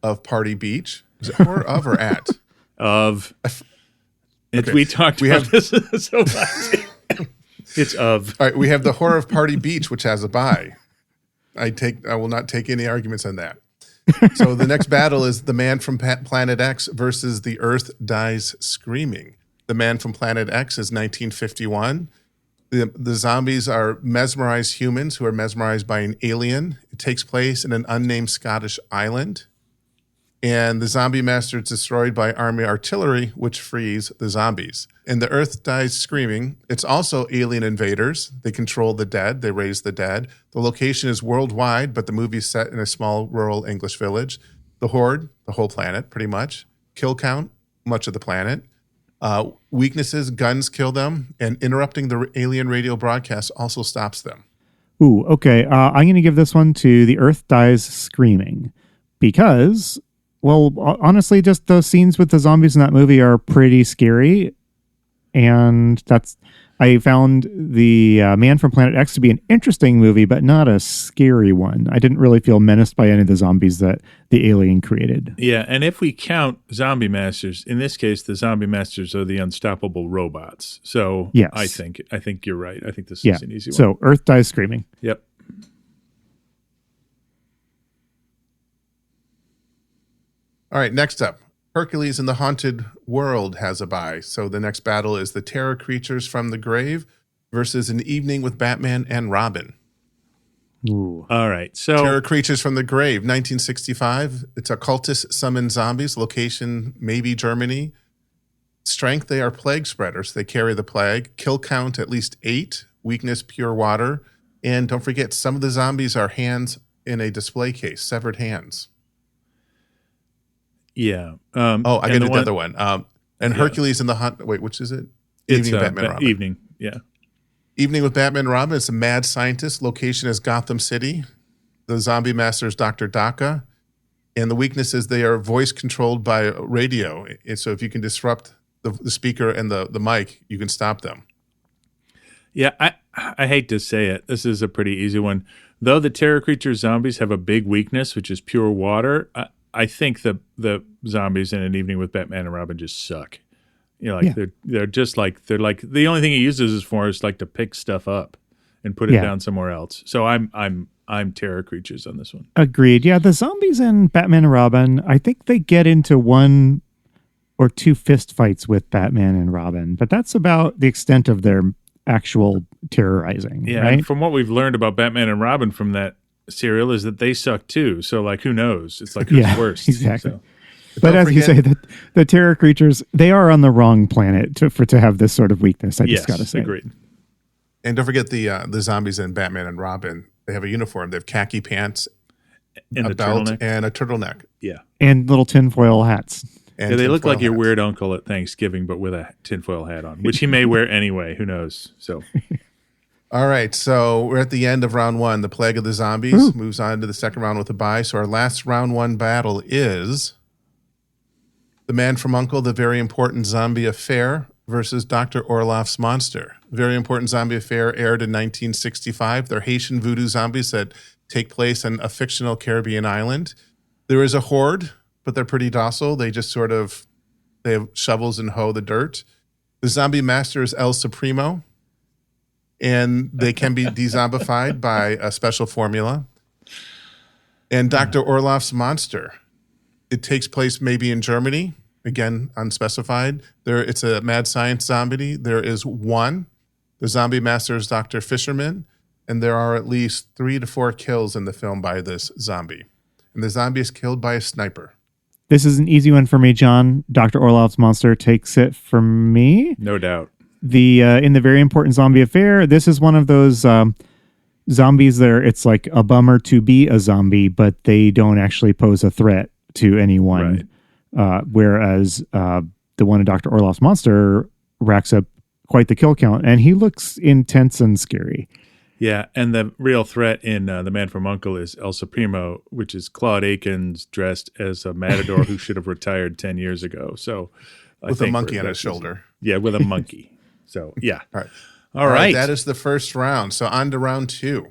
of Party Beach. Is it horror of or at? Of. Okay. We talked about this so much. It's of. All right, we have the horror of Party Beach, which has a bye. I will not take any arguments on that. So the next battle is The Man from Planet X versus The Earth Dies Screaming. The Man from Planet X is 1951. The zombies are mesmerized humans who are mesmerized by an alien. It takes place in an unnamed Scottish island. And the zombie master is destroyed by army artillery, which frees the zombies. And the Earth Dies Screaming. It's also alien invaders. They control the dead. They raise the dead. The location is worldwide, but the movie is set in a small rural English village. The horde, the whole planet, pretty much. Kill count, much of the planet. Weaknesses, guns kill them. And interrupting the alien radio broadcast also stops them. Ooh, okay. I'm going to give this one to The Earth Dies Screaming because... well, honestly, just those scenes with the zombies in that movie are pretty scary. And I found the Man from Planet X to be an interesting movie, but not a scary one. I didn't really feel menaced by any of the zombies that the alien created. Yeah, and if we count zombie masters, in this case, the zombie masters are the unstoppable robots. So yes. I think you're right. I think this is an easy one. So Earth Dies Screaming. Yep. All right, next up, Hercules in the Haunted World has a bye. So the next battle is the Terror Creatures from the Grave versus An Evening with Batman and Robin. Ooh. All right, so Terror Creatures from the Grave, 1965. It's occultist summoned zombies. Location, maybe Germany. Strength, they are plague spreaders. They carry the plague. Kill count, at least 8. Weakness, pure water. And don't forget, some of the zombies are hands in a display case, severed hands. Yeah. I got another one. And Hercules in the Hunt. Wait, which is it? Evening with Batman and Robin. Evening, yeah. Evening with Batman and Robin. It's a mad scientist. Location is Gotham City. The zombie master is Dr. Daka. And the weakness is they are voice controlled by radio. And so if you can disrupt the speaker and the mic, you can stop them. Yeah, I hate to say it. This is a pretty easy one. Though the Terror Creature zombies have a big weakness, which is pure water, I think the zombies in An Evening with Batman and Robin just suck. They're just like the only thing he uses is for is like to pick stuff up and put it down somewhere else. So I'm Terror Creatures on this one. Agreed. Yeah, the zombies in Batman and Robin, I think they get into 1 or 2 fist fights with Batman and Robin, but that's about the extent of their actual terrorizing. Yeah, right? And from what we've learned about Batman and Robin from that serial is that they suck too. So like, who knows? It's like who's worse. Exactly. So. But as you say, the Terror Creatures, they are on the wrong planet to have this sort of weakness. I just got to say. Agreed. And don't forget the zombies in Batman and Robin. They have a uniform. They have khaki pants And a the belt turtleneck. and a turtleneck. Yeah. And little tinfoil hats. And Yeah, they look tinfoil like your hats. weird uncle at Thanksgiving, but with a tinfoil hat on, which he may wear anyway. Who knows? So, All right, so we're at the end of round 1. The Plague of the Zombies moves on to the second round with a bye. So our last round 1 battle is The Man from U.N.C.L.E., The Very Important Zombie Affair versus Dr. Orloff's Monster. Very Important Zombie Affair aired in 1965. They're Haitian voodoo zombies that take place on a fictional Caribbean island. There is a horde, but they're pretty docile. They just they have shovels and hoe the dirt. The zombie master is El Supremo, and they can be de-zombified by a special formula. And Dr. Orloff's Monster. It takes place maybe in Germany, again, unspecified. It's a mad science zombie. There is one. The zombie master is Dr. Fisherman, and there are at least 3 to 4 kills in the film by this zombie. And the zombie is killed by a sniper. This is an easy one for me, John. Dr. Orloff's Monster takes it from me. no doubt. In the Very Important Zombie Affair, this is one of those zombies that it's like a bummer to be a zombie, but they don't actually pose a threat to anyone. Right. Whereas the one in Dr. Orloff's Monster racks up quite the kill count, and he looks intense and scary. Yeah, and the real threat in The Man from U.N.C.L.E. is El Supremo, which is Claude Akins dressed as a matador who should have retired 10 years ago. So, With a monkey on his shoulder. Yeah, with a monkey. So, yeah. All right. right. That is the first round. So on to round 2.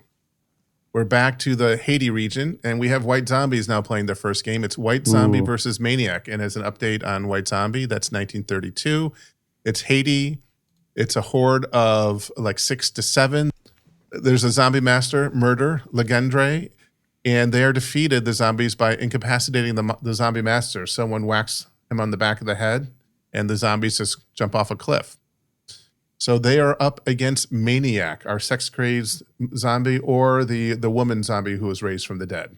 We're back to the Haiti region, and we have White Zombies now playing their first game. It's White Zombie versus Maniac. And as an update on White Zombie, that's 1932. It's Haiti. It's a horde of like 6 to 7. There's a zombie master, Murder, Legendre, and they are defeated, the zombies, by incapacitating the zombie master. Someone whacks him on the back of the head, and the zombies just jump off a cliff. So they are up against Maniac, our sex-crazed zombie, or the woman zombie who was raised from the dead.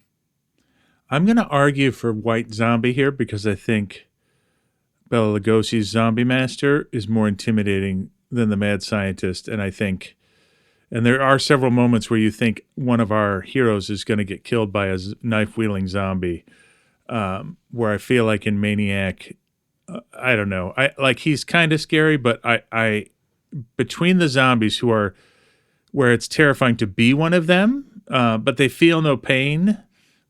I'm going to argue for White Zombie here because I think Bela Lugosi's Zombie Master is more intimidating than the Mad Scientist, and there are several moments where you think one of our heroes is going to get killed by a knife-wielding zombie, where I feel like in Maniac, I don't know. He's kind of scary, but I between the zombies where it's terrifying to be one of them, but they feel no pain,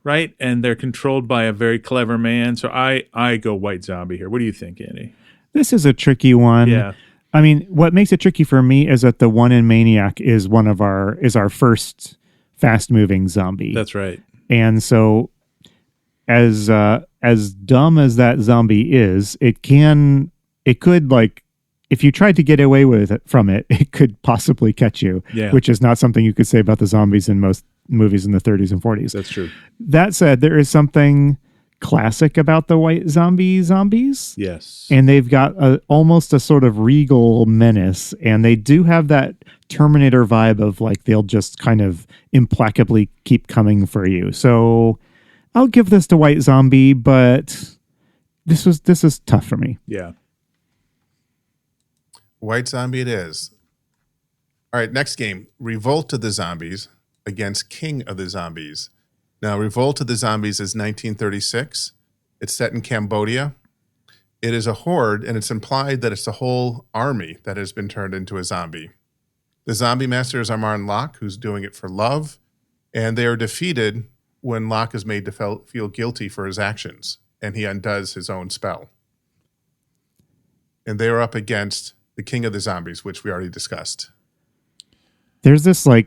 right? And they're controlled by a very clever man. So I go White Zombie here. What do you think, Andy? This is a tricky one. Yeah. I mean, what makes it tricky for me is that the one in Maniac is our first fast-moving zombie. That's right. And so, as dumb as that zombie is, it could like, if you tried to get away with it from it, it could possibly catch you. Yeah. Which is not something you could say about the zombies in most movies in the 30s and 40s. That's true. That said, there is something classic about the white zombies. Yes. And they've got almost a sort of regal menace, and they do have that Terminator vibe of like they'll just kind of implacably keep coming for you. So I'll give this to White Zombie, but this is tough for me. Yeah. White Zombie it is. All right, next game. Revolt of the Zombies against King of the Zombies. Now, Revolt of the Zombies is 1936. It's set in Cambodia. It is a horde, and it's implied that it's a whole army that has been turned into a zombie. The zombie master is Armand Locke, who's doing it for love, and they are defeated when Locke is made to feel guilty for his actions, and he undoes his own spell. And they are up against the King of the Zombies, which we already discussed. There's 3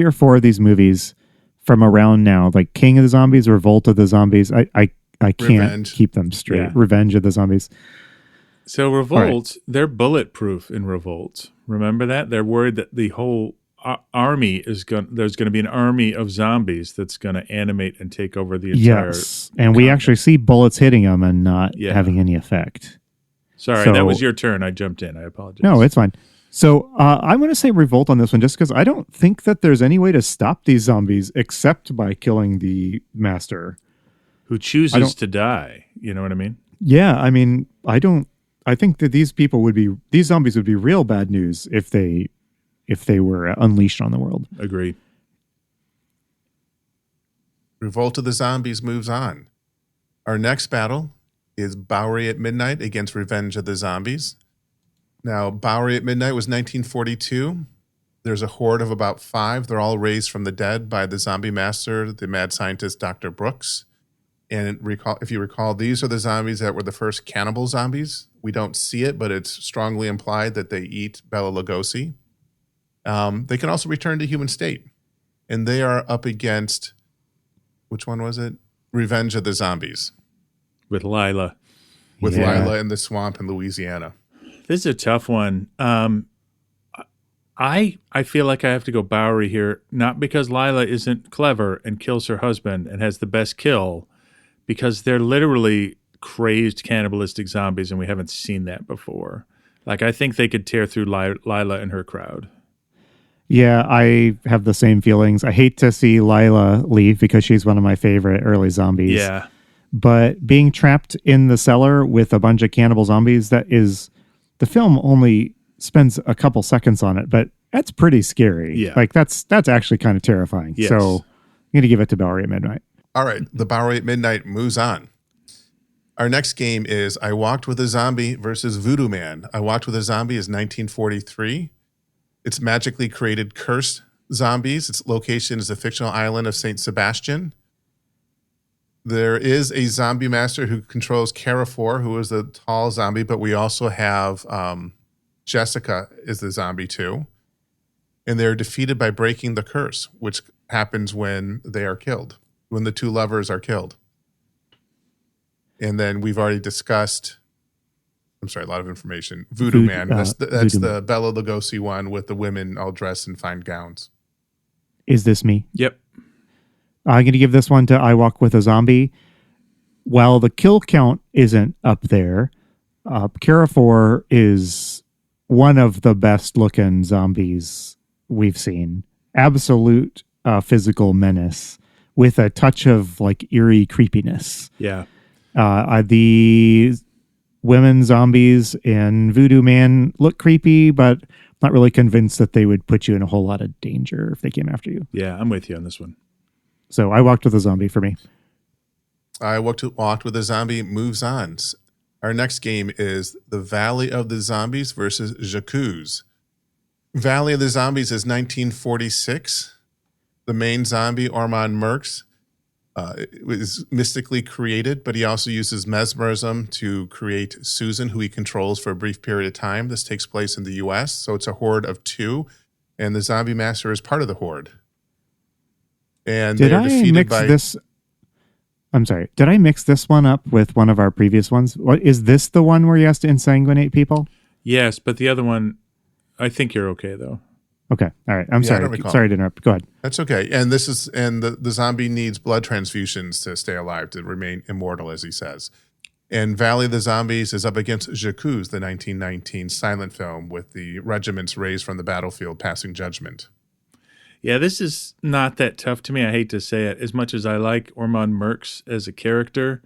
or 4 of these movies from around now, like King of the Zombies, Revolt of the Zombies. I can't Revenge. keep them straight. Yeah. Revenge of the Zombies. So Revolt, they're bulletproof in Revolt. Remember that? They're worried that the whole army there's going to be an army of zombies that's going to animate and take over the entire. Yes, and we actually see bullets hitting them and not having any effect. Sorry, that was your turn. I jumped in. I apologize. No, it's fine. So I'm going to say Revolt on this one just because I don't think that there's any way to stop these zombies except by killing the master. Who chooses to die. You know what I mean? Yeah, I mean, I think that these zombies would be real bad news if they were unleashed on the world. Agreed. Revolt of the Zombies moves on. Our next battle is Bowery at Midnight against Revenge of the Zombies. Now, Bowery at Midnight was 1942. There's a horde of about 5. They're all raised from the dead by the zombie master, the mad scientist, Dr. Brooks. And if you recall, these are the zombies that were the first cannibal zombies. We don't see it, but it's strongly implied that they eat Bela Lugosi. They can also return to human state. And they are up against, which one was it? Revenge of the Zombies. With Lila. With Lila in the swamp in Louisiana. This is a tough one. I feel like I have to go Bowery here, not because Lila isn't clever and kills her husband and has the best kill, because they're literally crazed cannibalistic zombies, and we haven't seen that before. Like, I think they could tear through Lila and her crowd. Yeah, I have the same feelings. I hate to see Lila leave because she's one of my favorite early zombies. Yeah. But being trapped in the cellar with a bunch of cannibal zombies, the film only spends a couple seconds on it, but that's pretty scary. Yeah. Like, that's actually kind of terrifying. Yes. So I'm going to give it to Bowery at Midnight. All right, the Bowery at Midnight moves on. Our next game is I Walked with a Zombie versus Voodoo Man. I Walked with a Zombie is 1943. It's magically created cursed zombies. Its location is the fictional island of St. Sebastian. There is a zombie master who controls Carrefour, who is a tall zombie, but we also have Jessica is the zombie too. And they're defeated by breaking the curse, which happens when they are killed, when the 2 lovers are killed. And then we've already discussed, I'm sorry, a lot of information. Voodoo Man. That's the Bela Lugosi one with the women all dressed in fine gowns. Is this me? Yep. I'm going to give this one to I Walk with a Zombie. While the kill count isn't up there, Carrefour is one of the best looking zombies we've seen. Absolute physical menace with a touch of like eerie creepiness. Yeah. The women zombies in Voodoo Man look creepy, but not really convinced that they would put you in a whole lot of danger if they came after you. Yeah, I'm with you on this one. So I Walked with a Zombie for me. I Walked with a Zombie moves on. Our next game is The Valley of the Zombies versus J'accuse. Valley of the Zombies is 1946. The main zombie, Ormond Merks, is mystically created, but he also uses mesmerism to create Susan, who he controls for a brief period of time. This takes place in the U.S., so it's a horde of 2, and the zombie master is part of the horde. And Did I mix this? I'm sorry. Did I mix this one up with one of our previous ones? What is this the one where he has to insanguinate people? Yes, but the other one, I think you're okay though. Okay. All right. I'm sorry. Sorry to interrupt. Go ahead. That's okay. And the zombie needs blood transfusions to stay alive, to remain immortal, as he says. And Valley of the Zombies is up against J'accuse, the 1919 silent film with the regiments raised from the battlefield passing judgment. Yeah, this is not that tough to me. I hate to say it. As much as I like Ormond Merks as a character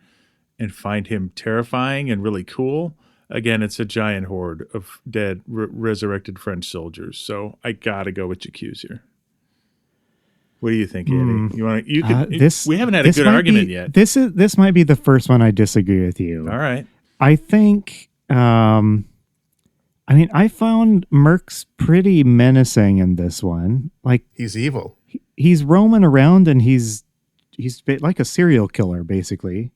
and find him terrifying and really cool, again, it's a giant horde of dead, resurrected French soldiers. So I got to go with J'accuse here. What do you think, Eddie? We haven't had a good argument yet. This might be the first one I disagree with you. All right. I think. I found Merks pretty menacing in this one. Like, he's evil. He's roaming around and he's like a serial killer, basically.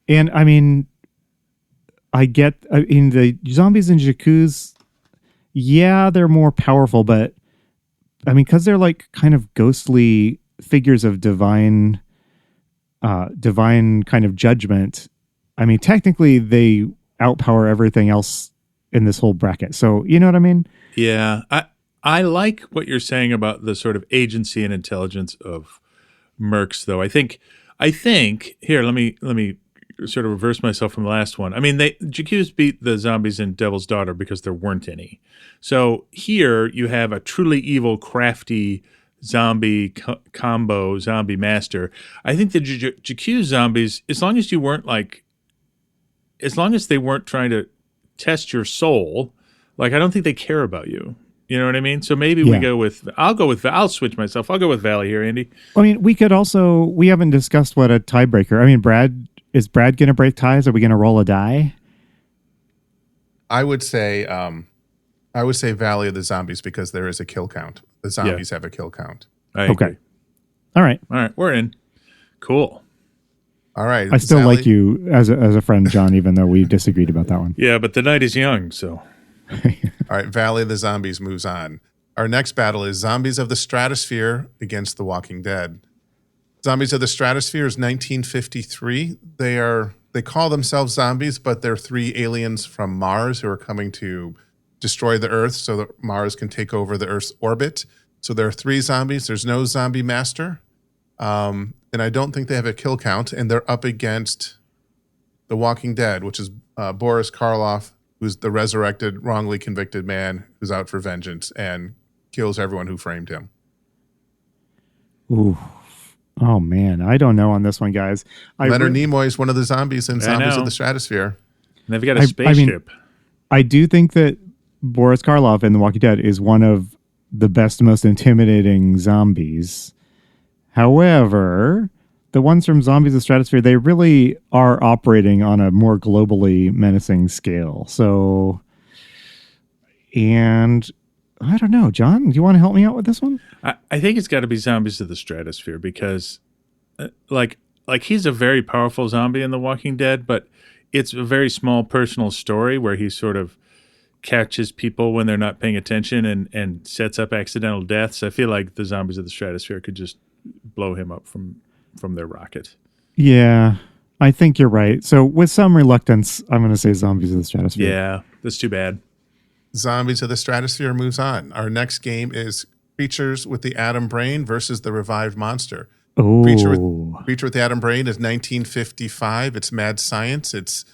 And the zombies in J'accuse, yeah, they're more powerful, but because they're like kind of ghostly figures of divine kind of judgment. Technically they outpower everything else in this whole bracket. So, you know what I mean? Yeah. I like what you're saying about the sort of agency and intelligence of Merks, though. I think here, let me sort of reverse myself from the last one. J'accuse beat the zombies in Devil's Daughter because there weren't any. So here you have a truly evil, crafty zombie combo zombie master. I think the J'accuse zombies, as long as they weren't trying to test your soul, I don't think they care about you. You know what I mean? So maybe I'll switch myself. I'll go with Valley here, Andy. I mean, we haven't discussed what a tiebreaker. I mean, is Brad going to break ties? Are we going to roll a die? I would say Valley of the Zombies because there is a kill count. The zombies have a kill count. I agree. All right. We're in. Cool. All right. I still like you as a friend, John, even though we disagreed about that one. Yeah, but the night is young, so. All right. Valley of the Zombies moves on. Our next battle is Zombies of the Stratosphere against The Walking Dead. Zombies of the Stratosphere is 1953. They call themselves zombies, but they're 3 aliens from Mars who are coming to destroy the Earth so that Mars can take over the Earth's orbit. So there are 3 zombies. There's no zombie master. And I don't think they have a kill count. And they're up against The Walking Dead, which is Boris Karloff, who's the resurrected, wrongly convicted man who's out for vengeance and kills everyone who framed him. Ooh. Oh, man. I don't know on this one, guys. Leonard Nimoy is one of the zombies in Zombies of the Stratosphere. And they've got a spaceship. I do think that Boris Karloff in The Walking Dead is one of the best, most intimidating zombies. However, the ones from Zombies of the Stratosphere, they really are operating on a more globally menacing scale. So, and I don't know, John, do you want to help me out with this one? I think it's got to be Zombies of the Stratosphere because, like he's a very powerful zombie in The Walking Dead, but it's a very small personal story where he sort of catches people when they're not paying attention and sets up accidental deaths. I feel like the Zombies of the Stratosphere could just blow him up from their rocket. Yeah, I think you're right. So with some reluctance, I'm going to say Zombies of the Stratosphere. Yeah, that's too bad. Zombies of the Stratosphere moves on. Our next game is Creatures with the Atom Brain versus the Revived Monster. Oh. Creature with the Atom Brain is 1955. It's mad science. It's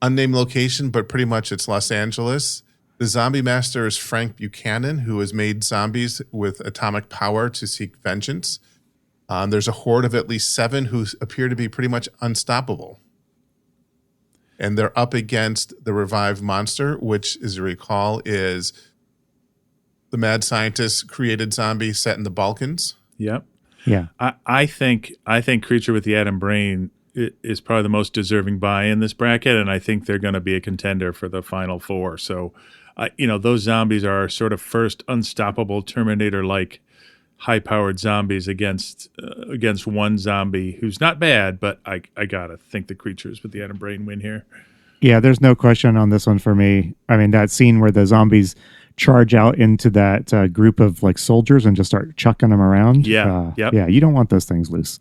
unnamed location, but pretty much it's Los Angeles. The zombie master is Frank Buchanan, who has made zombies with atomic power to seek vengeance. There's a horde of at least 7 who appear to be pretty much unstoppable. And they're up against the Revived Monster, which, as you recall, is the mad scientist created zombie set in the Balkans. Yep. Yeah. I think Creature with the Atom Brain is probably the most deserving buy in this bracket, and I think they're going to be a contender for the final 4. So, those zombies are sort of first unstoppable Terminator-like high-powered zombies against one zombie who's not bad, but I gotta think the Creatures with the Atom Brain win here. Yeah, there's no question on this one for me. I mean, that scene where the zombies charge out into that group of like soldiers and just start chucking them around. Yeah, yeah, you don't want those things loose.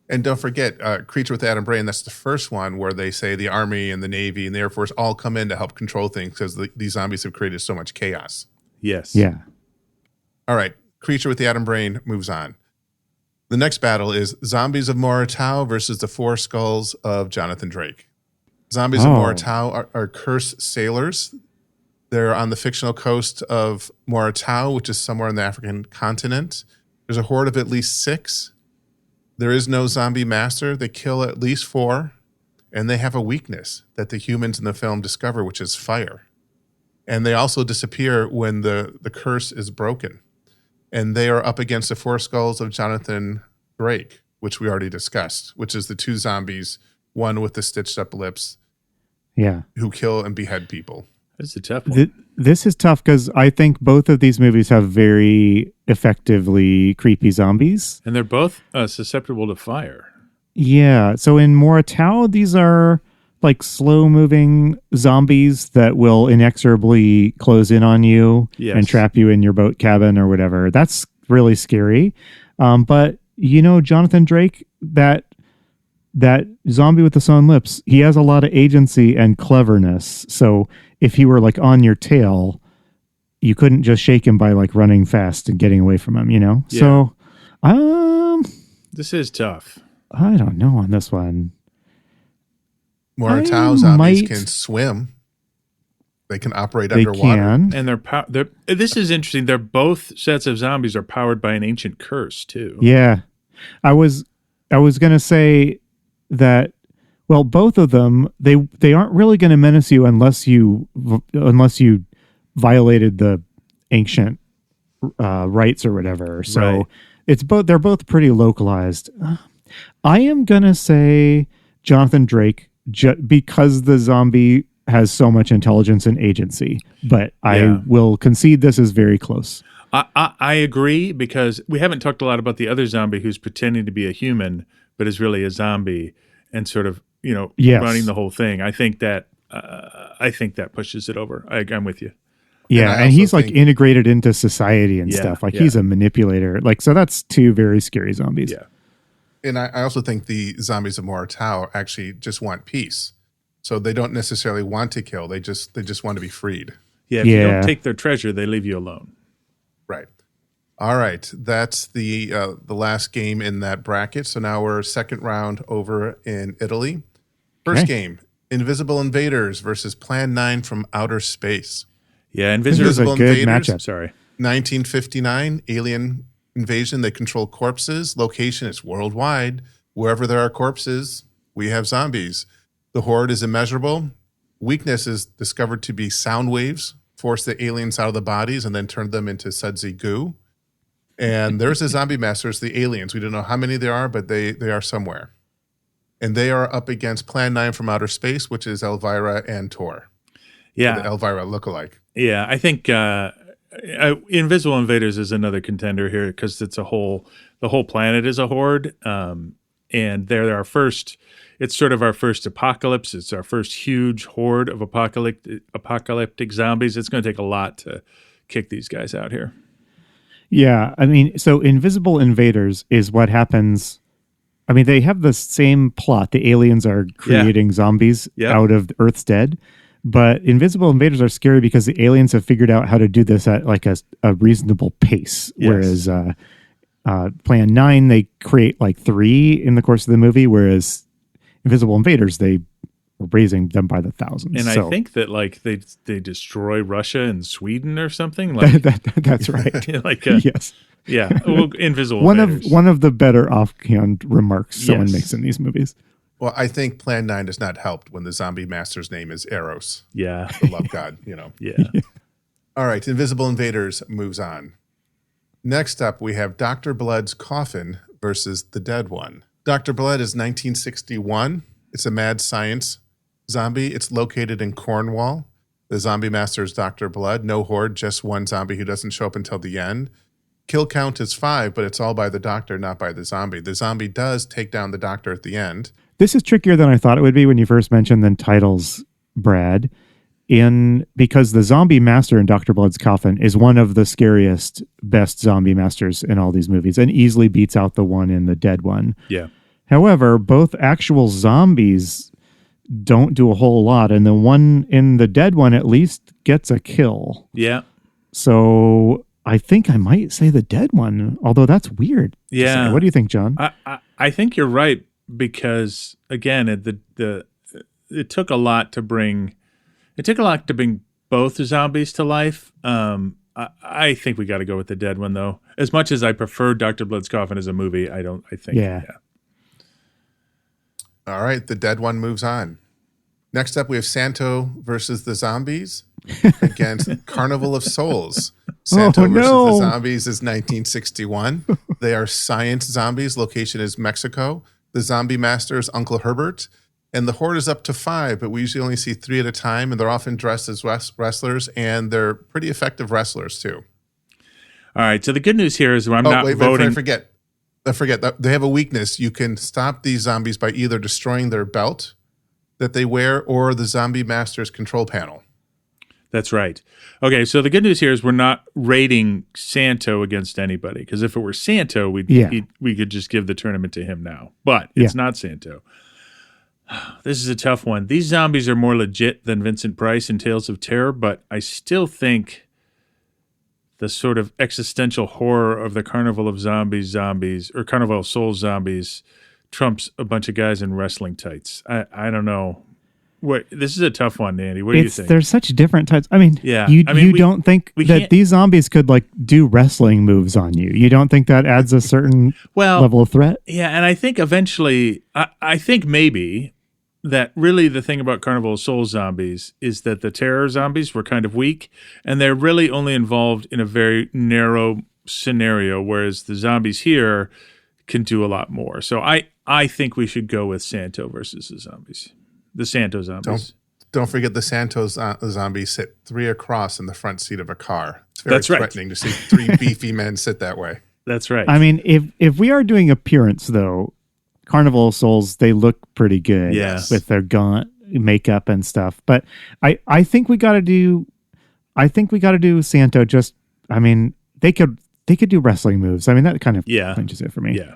And don't forget, Creature with the Atom Brain, that's the first one where they say the Army and the Navy and the Air Force all come in to help control things because these zombies have created so much chaos. Yes. Yeah. All right. Creature with the Atom Brain moves on. The next battle is Zombies of Moratau versus the 4 Skulls of Jonathan Drake. Zombies of Moratau are cursed sailors. They're on the fictional coast of Moratau, which is somewhere in the African continent. There's a horde of at least 6. There is no zombie master. They kill at least 4. And they have a weakness that the humans in the film discover, which is fire. And they also disappear when the curse is broken. And they are up against the 4 Skulls of Jonathan Drake, which we already discussed, which is the 2 zombies, one with the stitched up lips, who kill and behead people. This is a tough one. This is tough because I think both of these movies have very effectively creepy zombies. And they're both susceptible to fire. Yeah. So in Moratau, these are like slow-moving zombies that will inexorably close in on you and trap you in your boat cabin or whatever. That's really scary. But, Jonathan Drake, that zombie with the sewn lips, he has a lot of agency and cleverness. So if he were like on your tail, you couldn't just shake him by like running fast and getting away from him, Yeah. So, this is tough. I don't know on this one. Moratau zombies can swim. They can operate underwater. And they're this is interesting. They're both sets of zombies are powered by an ancient curse too. Yeah. I was going to say that, well, both of them, they aren't really going to menace you unless you violated the ancient rites or whatever. So Right. they're both pretty localized. I am gonna say Jonathan Drake because the zombie has so much intelligence and agency, but I will concede this is very close. I agree, because we haven't talked a lot about the other zombie who's pretending to be a human but is really a zombie and sort of, running the whole thing. I think that pushes it over. I'm with you. Yeah, and he's like integrated into society and stuff. Like he's a manipulator. Like, so that's two very scary zombies. Yeah. And I also think the zombies of Moratau actually just want peace. So they don't necessarily want to kill. They just want to be freed. Yeah, if you don't take their treasure, they leave you alone. Right. All right. That's the last game in that bracket. So now we're second round over in Italy. First game, Invisible Invaders versus Plan 9 from Outer Space. Yeah, Invisible Invaders. Matchup. Sorry. 1959, alien invasion. They control corpses. Location is worldwide. Wherever there are corpses, we have zombies. The horde is immeasurable. Weakness is discovered to be sound waves. Force the aliens out of the bodies and then turn them into sudsy goo. And there's the zombie masters, the aliens. We don't know how many there are, but they are somewhere. And they are up against Plan 9 from Outer Space, which is Elvira and Tor. Yeah. The Elvira lookalike. Yeah, I think Invisible Invaders is another contender here because the whole planet is a horde. And they're our first, it's sort of our first apocalypse. It's our first huge horde of apocalyptic zombies. It's going to take a lot to kick these guys out here. Yeah, I mean, so Invisible Invaders is what happens. I mean, they have the same plot. The aliens are creating zombies out of Earth's dead. But Invisible Invaders are scary because the aliens have figured out how to do this at like a reasonable pace. Yes. Whereas Plan 9, they create like 3 in the course of the movie. Whereas Invisible Invaders, they were raising them by the thousands. And I think that like they destroy Russia and Sweden or something. Like that's right. Like yes. Yeah. Well, Invisible Invaders. One of the better offhand remarks someone makes in these movies. Well, I think Plan 9 is not helped when the zombie master's name is Eros. Yeah. The love god, Yeah. All right, Invisible Invaders moves on. Next up, we have Dr. Blood's Coffin versus The Dead One. Dr. Blood is 1961. It's a mad science zombie. It's located in Cornwall. The zombie master is Dr. Blood. No horde, just one zombie who doesn't show up until the end. Kill count is 5, but it's all by the doctor, not by the zombie. The zombie does take down the doctor at the end. This is trickier than I thought it would be when you first mentioned the titles, Brad. Because the zombie master in Dr. Blood's Coffin is one of the scariest, best zombie masters in all these movies and easily beats out the one in The Dead One. Yeah. However, both actual zombies don't do a whole lot, and the one in The Dead One at least gets a kill. Yeah. So I think I might say The Dead One, although that's weird. Yeah. What do you think, John? I think you're right, because again, it took a lot to bring both zombies to life. I think we got to go with The Dead One, though. As much as I prefer Dr. Blood's Coffin as a movie, Yeah. All right, The Dead One moves on. Next up, we have Santo versus the Zombies against Carnival of Souls. Santo versus the Zombies is 1961. They are science zombies. Location is Mexico. The zombie master is Uncle Herbert. And the horde is up to 5, but we usually only see 3 at a time. And they're often dressed as wrestlers, and they're pretty effective wrestlers, too. All right, so the good news here is I'm not voting. I forget that they have a weakness. You can stop these zombies by either destroying their belt that they wear or the zombie master's control panel. That's right. Okay, so the good news here is we're not rating Santo against anybody, because if it were Santo, we could just give the tournament to him now. But it's not Santo. This is a tough one. These zombies are more legit than Vincent Price in Tales of Terror, but I still think the sort of existential horror of the Carnival of Zombies, or Carnival of Souls zombies trumps a bunch of guys in wrestling tights. I don't know. This is a tough one, Andy. What do you think? There's such different types. I mean, you don't think that these zombies could like do wrestling moves on you? You don't think that adds a certain level of threat? Yeah, and I think eventually, I think maybe that really the thing about Carnival of Souls zombies is that the terror zombies were kind of weak, and they're really only involved in a very narrow scenario, whereas the zombies here can do a lot more. So I think we should go with Santo versus the zombies. The Santo zombies. Don't forget the Santo zombies sit 3 across in the front seat of a car. It's very threatening to see 3 beefy men sit that way. That's right. I mean, if we are doing appearance, though, Carnival of Souls, they look pretty good with their gaunt makeup and stuff. But I think we got to do Santo. Just, I mean, they could do wrestling moves. I mean, that kind of clinches it for me. Yeah.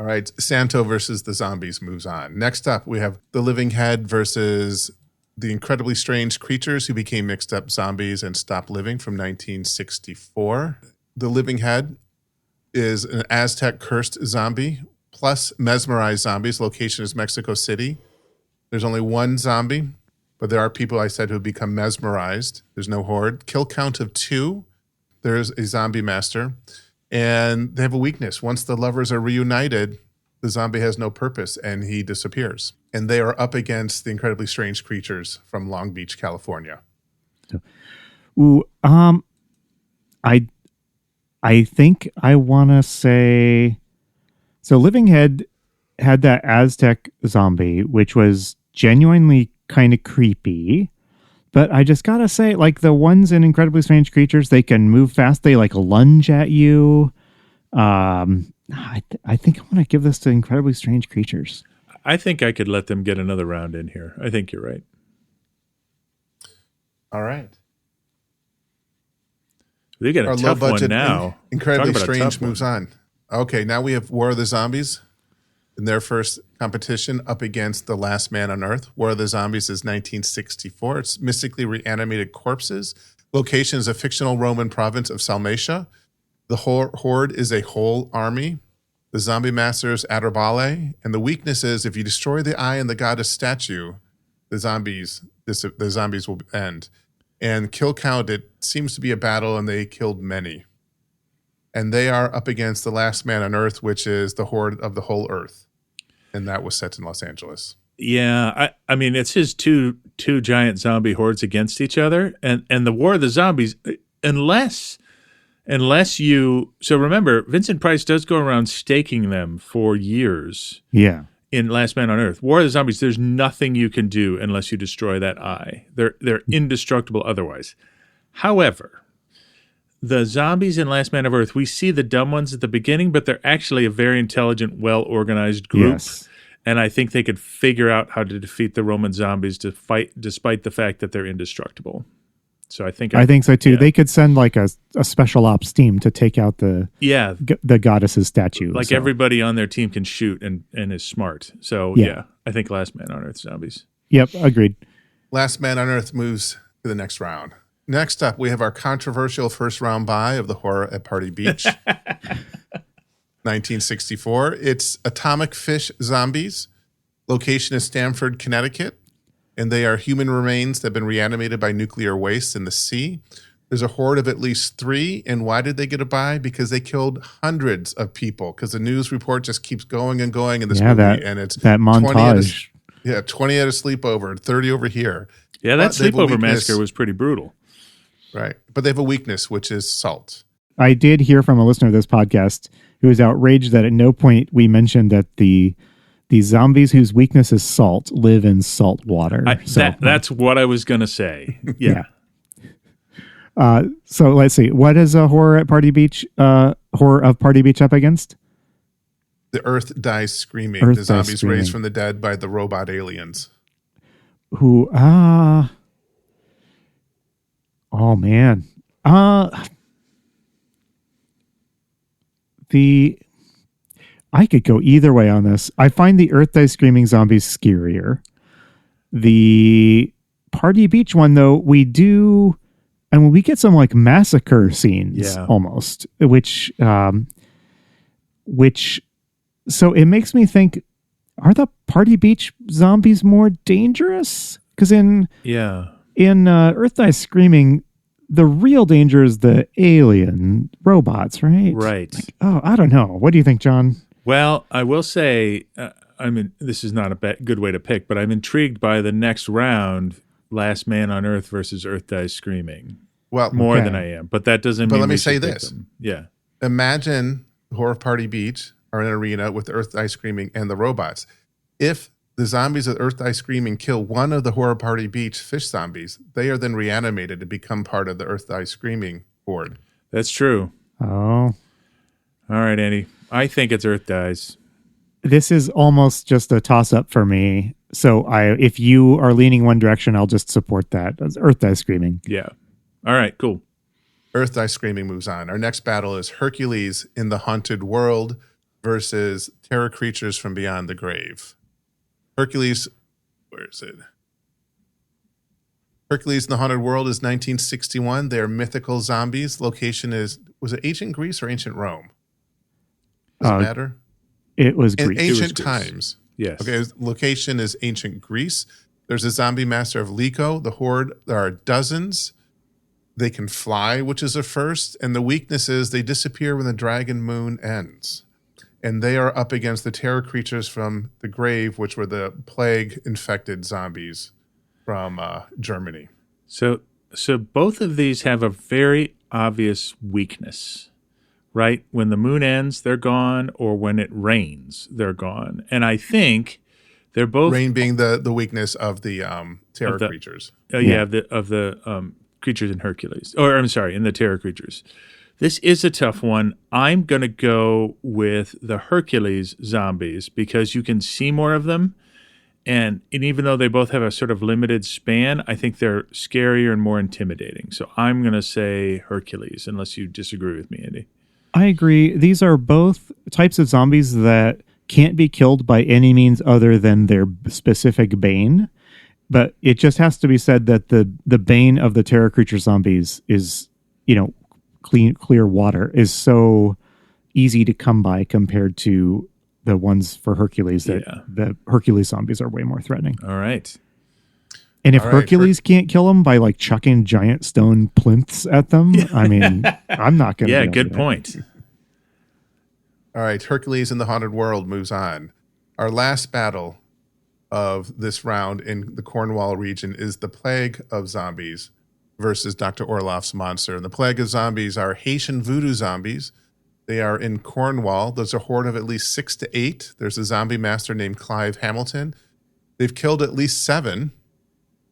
All right, Santo versus the zombies moves on. Next up, we have the Living Head versus the incredibly strange creatures who became mixed up zombies and stopped living from 1964. The Living Head is an Aztec cursed zombie plus mesmerized zombies. Location is Mexico City. There's only one zombie, but there are people I said who become mesmerized. There's no horde. Kill count of 2. There's a zombie master. And they have a weakness. Once the lovers are reunited, the zombie has no purpose and he disappears. And they are up against the incredibly strange creatures from Long Beach, California. I think I want to say, so Living Head had that Aztec zombie, which was genuinely kind of creepy. But I just got to say, like the ones in Incredibly Strange Creatures, they can move fast. They like lunge at you. I think I want to give this to Incredibly Strange Creatures. I think I could let them get another round in here. I think you're right. All right. They get a tough one now. Incredibly Strange moves on. Okay, now we have War of the Zombies in their first competition up against The Last Man on Earth. War of the Zombies is 1964. It's mystically reanimated corpses. Location is a fictional Roman province of Salmatia. The horde is a whole army. The zombie master is Aderbale. And the weakness is if you destroy the eye and the goddess statue, the zombies will end. And kill count, it seems to be a battle, and they killed many. And they are up against The Last Man on Earth, which is the horde of the whole earth. And that was set in Los Angeles. Yeah, I mean, it's his two giant zombie hordes against each other. And the War of the Zombies, unless you... So remember, Vincent Price does go around staking them for years. Yeah. In Last Man on Earth. War of the Zombies, there's nothing you can do unless you destroy that eye. They're indestructible otherwise. However... The zombies in Last Man of Earth, we see the dumb ones at the beginning, but they're actually a very intelligent, well-organized group. Yes. And I think they could figure out how to defeat the Roman zombies to fight, despite the fact that they're indestructible. So I think so too. Yeah. They could send like a special ops team to take out the goddess's statue. Like everybody on their team can shoot and is smart. So yeah, I think Last Man on Earth zombies. Yep, agreed. Last Man on Earth moves to the next round. Next up, we have our controversial first round bye of the horror at Party Beach. 1964. It's Atomic Fish Zombies. Location is Stamford, Connecticut. And they are human remains that have been reanimated by nuclear waste in the sea. There's a horde of at least 3. And why did they get a bye? Because they killed hundreds of people. Because the news report just keeps going and going in this movie. And it's that montage. 20 at a sleepover, 30 over here. Yeah, that sleepover massacre was pretty brutal. Right. But they have a weakness, which is salt. I did hear from a listener of this podcast who was outraged that at no point we mentioned that the zombies whose weakness is salt live in salt water. That's what I was going to say. Yeah. So let's see. What is a horror of Party Beach up against? The Earth Dies Screaming. The zombies raised from the dead by the robot aliens. Who, oh man. I could go either way on this. I find the Earth Dies Screaming zombies scarier. The Party Beach one, though, we get some like massacre scenes almost, which so it makes me think, are the Party Beach zombies more dangerous? Because in Earth Dies Screaming, the real danger is the alien robots, right? Right. Like, I don't know. What do you think, John? Well, I will say this is not a good way to pick, but I'm intrigued by the next round, Last Man on Earth versus Earth Dies Screaming. Well, more than I am, but that doesn't mean. But let me say this. Them. Yeah. Imagine Horror Party Beach are in an arena with Earth Dies Screaming and the robots. If the zombies at Earth Dies Screaming kill one of the Horror Party Beach fish zombies, they are then reanimated to become part of the Earth Dies Screaming horde. That's true. Oh. All right, Andy. I think it's Earth Dies. This is almost just a toss-up for me. So if you are leaning one direction, I'll just support that. Earth Dies Screaming. Yeah. All right, cool. Earth Dies Screaming moves on. Our next battle is Hercules in the Haunted World versus Terror Creatures from Beyond the Grave. Hercules, where is it? Hercules in the Haunted World is 1961. They are mythical zombies. Location was it ancient Greece or ancient Rome? Does it matter? It was Greece. In ancient times. Yes. Okay, location is ancient Greece. There's a zombie master of Lyco. The horde, there are dozens. They can fly, which is a first. And the weakness is they disappear when the dragon moon ends. And they are up against the terror creatures from the grave, which were the plague-infected zombies from Germany. So both of these have a very obvious weakness, right? When the moon ends, they're gone, or when it rains, they're gone. And I think they're both rain being the weakness of the terror creatures. Of the creatures in Hercules, or I'm sorry, in the terror creatures. This is a tough one. I'm going to go with the Hercules zombies because you can see more of them. And even though they both have a sort of limited span, I think they're scarier and more intimidating. So I'm going to say Hercules, unless you disagree with me, Andy. I agree. These are both types of zombies that can't be killed by any means other than their specific bane. But it just has to be said that the bane of the terror creature zombies is, clear water, is so easy to come by compared to the ones for Hercules, that the Hercules zombies are way more threatening. All right. And if Hercules can't kill them by chucking giant stone plinths at them, I mean, I'm not going to. Yeah, good point. All right, Hercules in the Haunted World moves on. Our last battle of this round in the Cornwall region is the Plague of Zombies versus Dr. Orloff's monster. And the Plague of Zombies are Haitian voodoo zombies. They are in Cornwall. There's a horde of at least 6 to 8. There's a zombie master named Clive Hamilton. They've killed at least 7.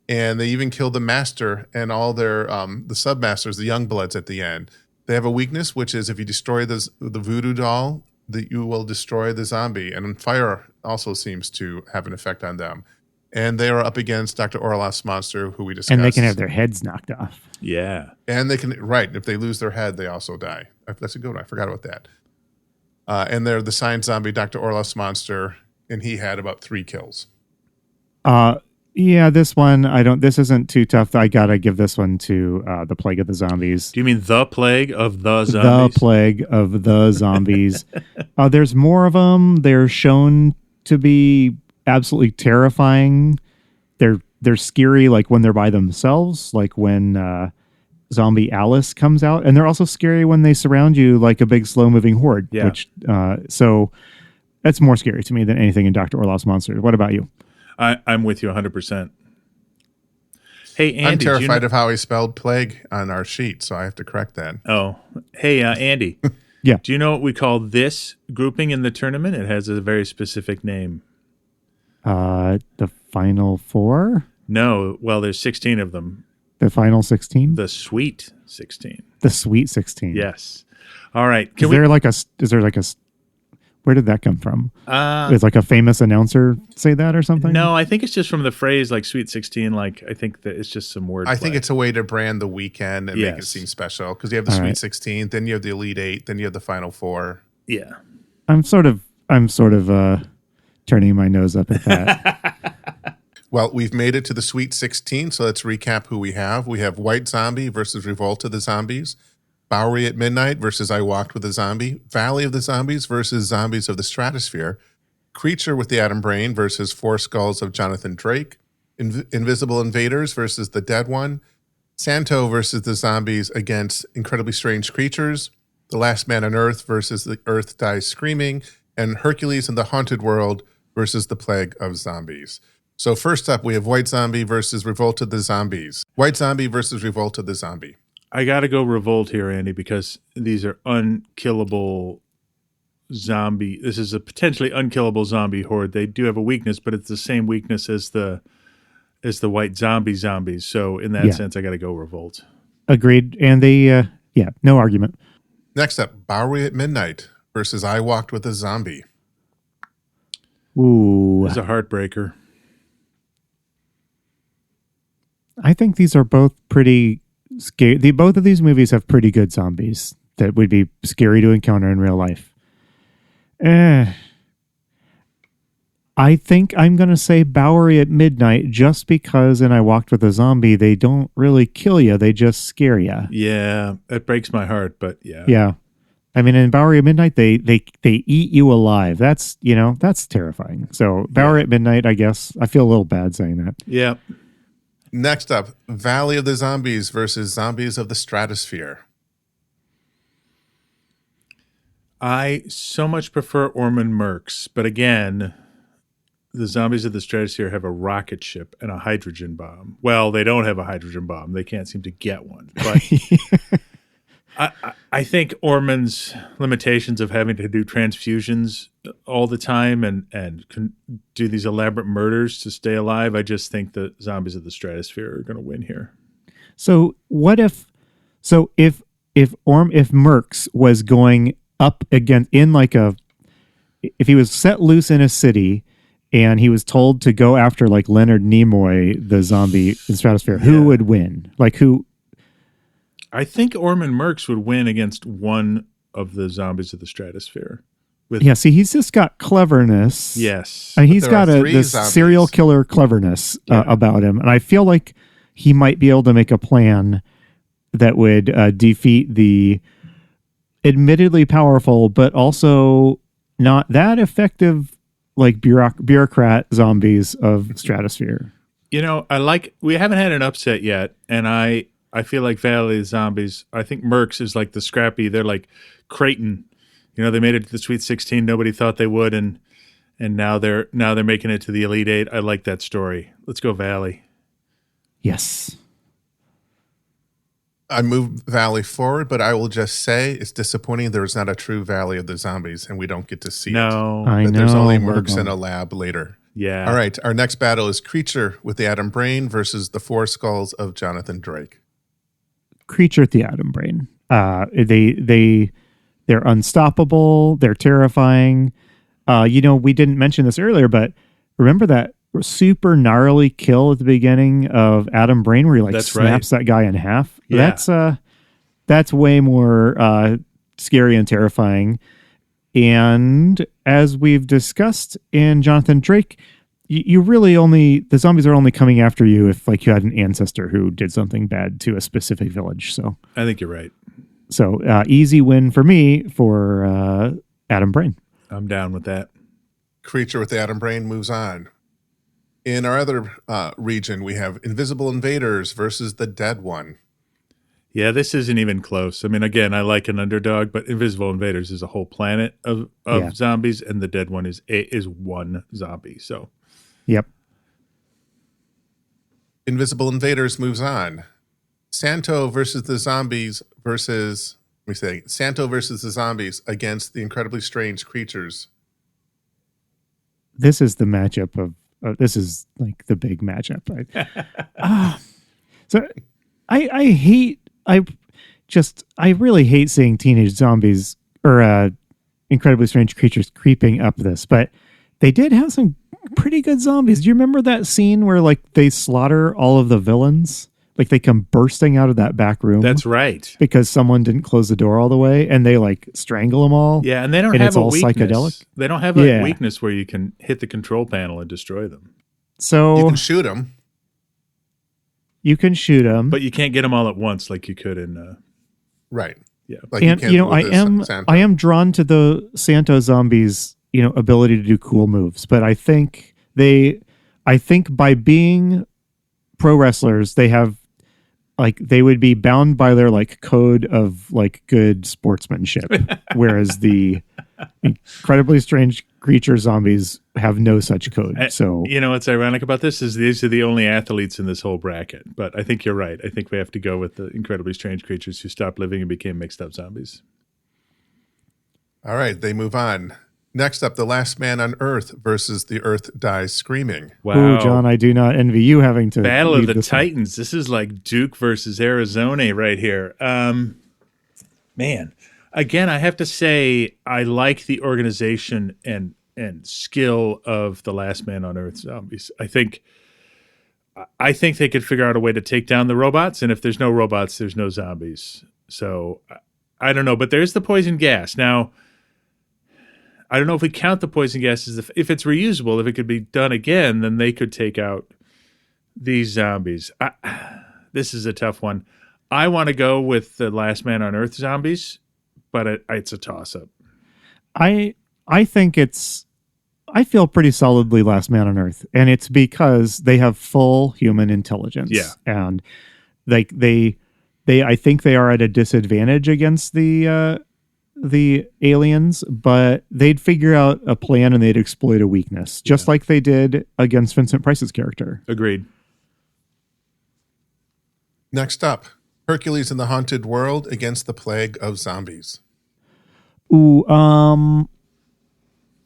And they even killed the master and all their the submasters, the young bloods at the end. They have a weakness, which is if you destroy the voodoo doll, that you will destroy the zombie. And fire also seems to have an effect on them. And they are up against Dr. Orloff's monster, who we discussed. And they can have their heads knocked off. Yeah. And they can, right, if they lose their head, they also die. That's a good one. I forgot about that. And they're the signed zombie, Dr. Orloff's monster, and he had about 3 kills. Yeah, this one, this isn't too tough. I got to give this one to the Plague of the Zombies. Do you mean the Plague of the Zombies? The Plague of the Zombies. There's more of them. They're shown to be absolutely terrifying. They're scary when they're by themselves, like when Zombie Alice comes out. And they're also scary when they surround you like a big slow-moving horde. Yeah. Which, so that's more scary to me than anything in Dr. Orloff's Monster. What about you? I'm with you 100%. Hey, Andy. I'm terrified of how he spelled plague on our sheet, so I have to correct that. Oh. Hey, Andy. Yeah. Do you know what we call this grouping in the tournament? It has a very specific name. The Final Four? No. Well, there's 16 of them. The Final 16? The Sweet 16. The Sweet 16. Yes. All right. Is there like a where did that come from? Is like a famous announcer say that or something? No, I think it's just from the phrase Sweet 16. I think that it's just some word. I think it's a way to brand the weekend and make it seem special because you have the Sweet 16, then you have the Elite 8, then you have the Final 4. Yeah. I'm sort of turning my nose up at that. Well, we've made it to the Sweet 16, so let's recap who we have. We have White Zombie versus Revolt of the Zombies. Bowery at Midnight versus I Walked with a Zombie. Valley of the Zombies versus Zombies of the Stratosphere. Creature with the Atom Brain versus Four Skulls of Jonathan Drake. Invisible Invaders versus The Dead One. Santo versus the Zombies against Incredibly Strange Creatures. The Last Man on Earth versus The Earth Dies Screaming. And Hercules in the Haunted World versus the Plague of Zombies. So first up, we have White Zombie versus Revolt of the Zombies. White Zombie versus Revolt of the Zombie. I got to go Revolt here, Andy, because these are unkillable zombie. This is a potentially unkillable zombie horde. They do have a weakness, but it's the same weakness as the White Zombies. So in that sense, I got to go Revolt. Agreed. And they, no argument. Next up, Bowery at Midnight versus I Walked with a Zombie. Ooh. It's a heartbreaker. I think these are both pretty scary. Both of these movies have pretty good zombies that would be scary to encounter in real life. I think I'm going to say Bowery at Midnight just because in I Walked with a Zombie, they don't really kill you. They just scare you. Yeah, it breaks my heart, but yeah. Yeah. I mean, in Bowery at Midnight, they eat you alive. That's terrifying. So Bowery at Midnight, I guess. I feel a little bad saying that. Yeah. Next up, Valley of the Zombies versus Zombies of the Stratosphere. I so much prefer Ormond Mercs, but again, the Zombies of the Stratosphere have a rocket ship and a hydrogen bomb. Well, they don't have a hydrogen bomb. They can't seem to get one. But I think Ormond's limitations of having to do transfusions all the time and do these elaborate murders to stay alive, I just think the Zombies of the Stratosphere are going to win here. So what if Mercs was going up against if he was set loose in a city and he was told to go after like Leonard Nimoy, the zombie in Stratosphere, who would win? Like who? I think Ormond Mercs would win against one of the Zombies of the Stratosphere. See, he's just got cleverness. Yes. And he's got this serial killer cleverness about him. And I feel like he might be able to make a plan that would defeat the admittedly powerful, but also not that effective, like bureaucrat zombies of Stratosphere. You know, we haven't had an upset yet, and I feel like Valley of the Zombies, I think Mercs is like the scrappy, they're like Creighton. You know, they made it to the Sweet 16, nobody thought they would, and now they're making it to the Elite Eight. I like that story. Let's go Valley. Yes. I moved Valley forward, but I will just say it's disappointing there is not a true Valley of the Zombies, and we don't get to see it. I know. There's only Mercs in a lab later. Yeah. All right. Our next battle is Creature with the Atom Brain versus the Four Skulls of Jonathan Drake. Creature with the Atom Brain. They're unstoppable. They're terrifying. We didn't mention this earlier, but remember that super gnarly kill at the beginning of Atom Brain where he snaps that guy in half? Yeah. That's way more scary and terrifying. And as we've discussed in Jonathan Drake, you really the zombies are only coming after you if like you had an ancestor who did something bad to a specific village. So I think you're right. So easy win for me for Atom Brain. I'm down with that. Creature with the Atom Brain moves on. In our other region, we have Invisible Invaders versus the Dead One. Yeah, this isn't even close. I mean, again, I like an underdog, but Invisible Invaders is a whole planet of zombies, and the Dead One is one zombie. So, yep. Invisible Invaders moves on. Santo versus the Zombies Santo versus the Zombies against the Incredibly Strange Creatures. This is the matchup of this is like the big matchup. So I really hate seeing teenage zombies or Incredibly Strange Creatures creeping up this, but they did have some pretty good zombies. Do you remember that scene where like they slaughter all of the villains? Like they come bursting out of that back room. That's right. Because someone didn't close the door all the way and they like strangle them all. Yeah, and they don't have a weakness. Psychedelic. They don't have a weakness where you can hit the control panel and destroy them. So you can shoot them. But you can't get them all at once like you could in right. Yeah. Like and I am drawn to the Santo zombies, ability to do cool moves, but I think by being pro wrestlers, they have they would be bound by their code of good sportsmanship, whereas the Incredibly Strange creature zombies have no such code. So you know what's ironic about this is these are the only athletes in this whole bracket. But I think you're right. I think we have to go with the incredibly strange creatures who stopped living and became mixed up zombies. All right, they move on. Next up, The Last Man on Earth versus The Earth Dies Screaming. Wow. Oh, John, I do not envy you having to Battle of lead the this one. Titans. This is like Duke versus Arizona right here. Man, again, I have to say I like the organization and skill of The Last Man on Earth zombies. I think they could figure out a way to take down the robots, and if there's no robots, there's no zombies. So I don't know, but there's the poison gas. Now, I don't know if we count the poison gas as if it's reusable. If it could be done again, then they could take out these zombies. This is a tough one. I want to go with the Last Man on Earth zombies, but it's a toss-up. I think I feel pretty solidly Last Man on Earth, and it's because they have full human intelligence. Yeah. And they I think they are at a disadvantage against the aliens, but they'd figure out a plan and they'd exploit a weakness, just like they did against Vincent Price's character. Agreed. Next up, Hercules in the Haunted World against the Plague of Zombies. Ooh,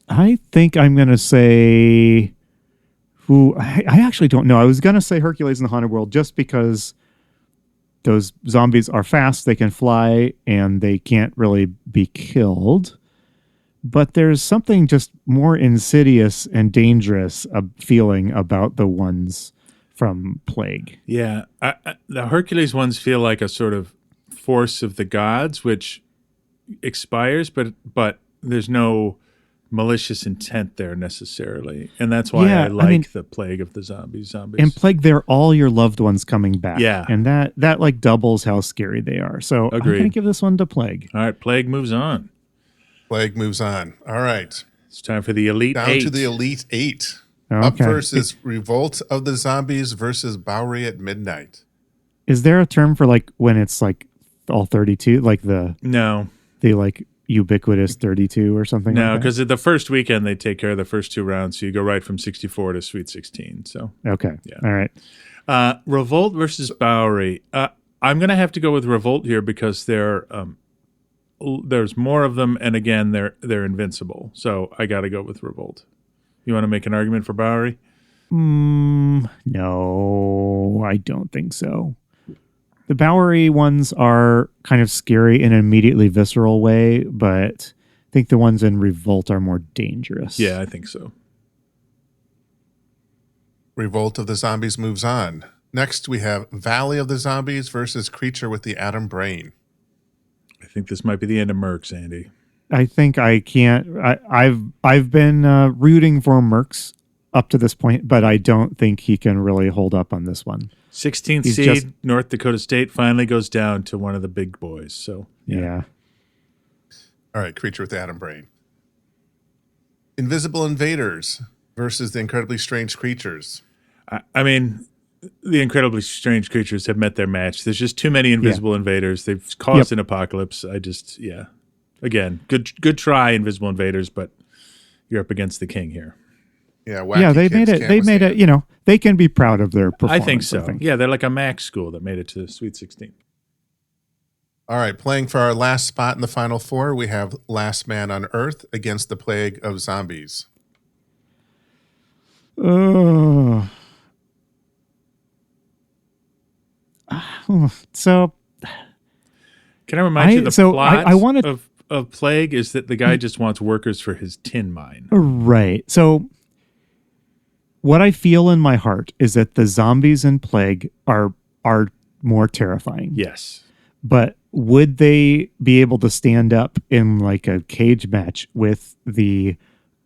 I think I'm going to say... I actually don't know. I was going to say Hercules in the Haunted World just because those zombies are fast, they can fly, and they can't really be killed. But there's something just more insidious and dangerous feeling about the ones from Plague. Yeah. The Hercules ones feel like a sort of force of the gods, which expires, but there's no malicious intent there necessarily. And that's why I like the Plague of the zombies. In Plague, they're all your loved ones coming back. Yeah. And that like doubles how scary they are. So Agreed. I'm going to give this one to Plague. All right, Plague moves on. Plague moves on. All right. It's time for the Elite Down Eight. to the Elite Eight. Okay. Up first is Revolt of the Zombies versus Bowery at Midnight. Is there a term for like when it's like all 32? Like the like ubiquitous 32 or something? No, like because the first weekend they take care of the first two rounds, so you go right from 64 to Sweet 16. So okay. Yeah. All right. Revolt versus Bowery. I'm going to have to go with Revolt here because there's more of them, and again, they're invincible. So I got to go with Revolt. You want to make an argument for Bowery? No, I don't think so. The Bowery ones are kind of scary in an immediately visceral way, but I think the ones in Revolt are more dangerous. Yeah, I think so. Revolt of the Zombies moves on. Next, we have Valley of the Zombies versus Creature with the Atom Brain. I think this might be the end of Mercs, Andy. I think I can't. I've been rooting for Mercs up to this point, but I don't think he can really hold up on this one. 16th seed, North Dakota State finally goes down to one of the big boys. So yeah. All right, Creature with the Atom Brain. Invisible Invaders versus the Incredibly Strange Creatures. I mean, the Incredibly Strange Creatures have met their match. There's just too many Invisible Invaders. They've caused an apocalypse. Again, good try, Invisible Invaders, but you're up against the king here. Yeah, they made it. They made it. You know, they can be proud of their performance. I think so. Yeah, they're like a MAC school that made it to the Sweet 16. All right, playing for our last spot in the Final Four, we have Last Man on Earth against the Plague of Zombies. So, can I remind you the plot I wanted of Plague is that the guy just wants workers for his tin mine. Right. So what I feel in my heart is that the zombies in Plague are more terrifying. Yes. But would they be able to stand up in like a cage match with the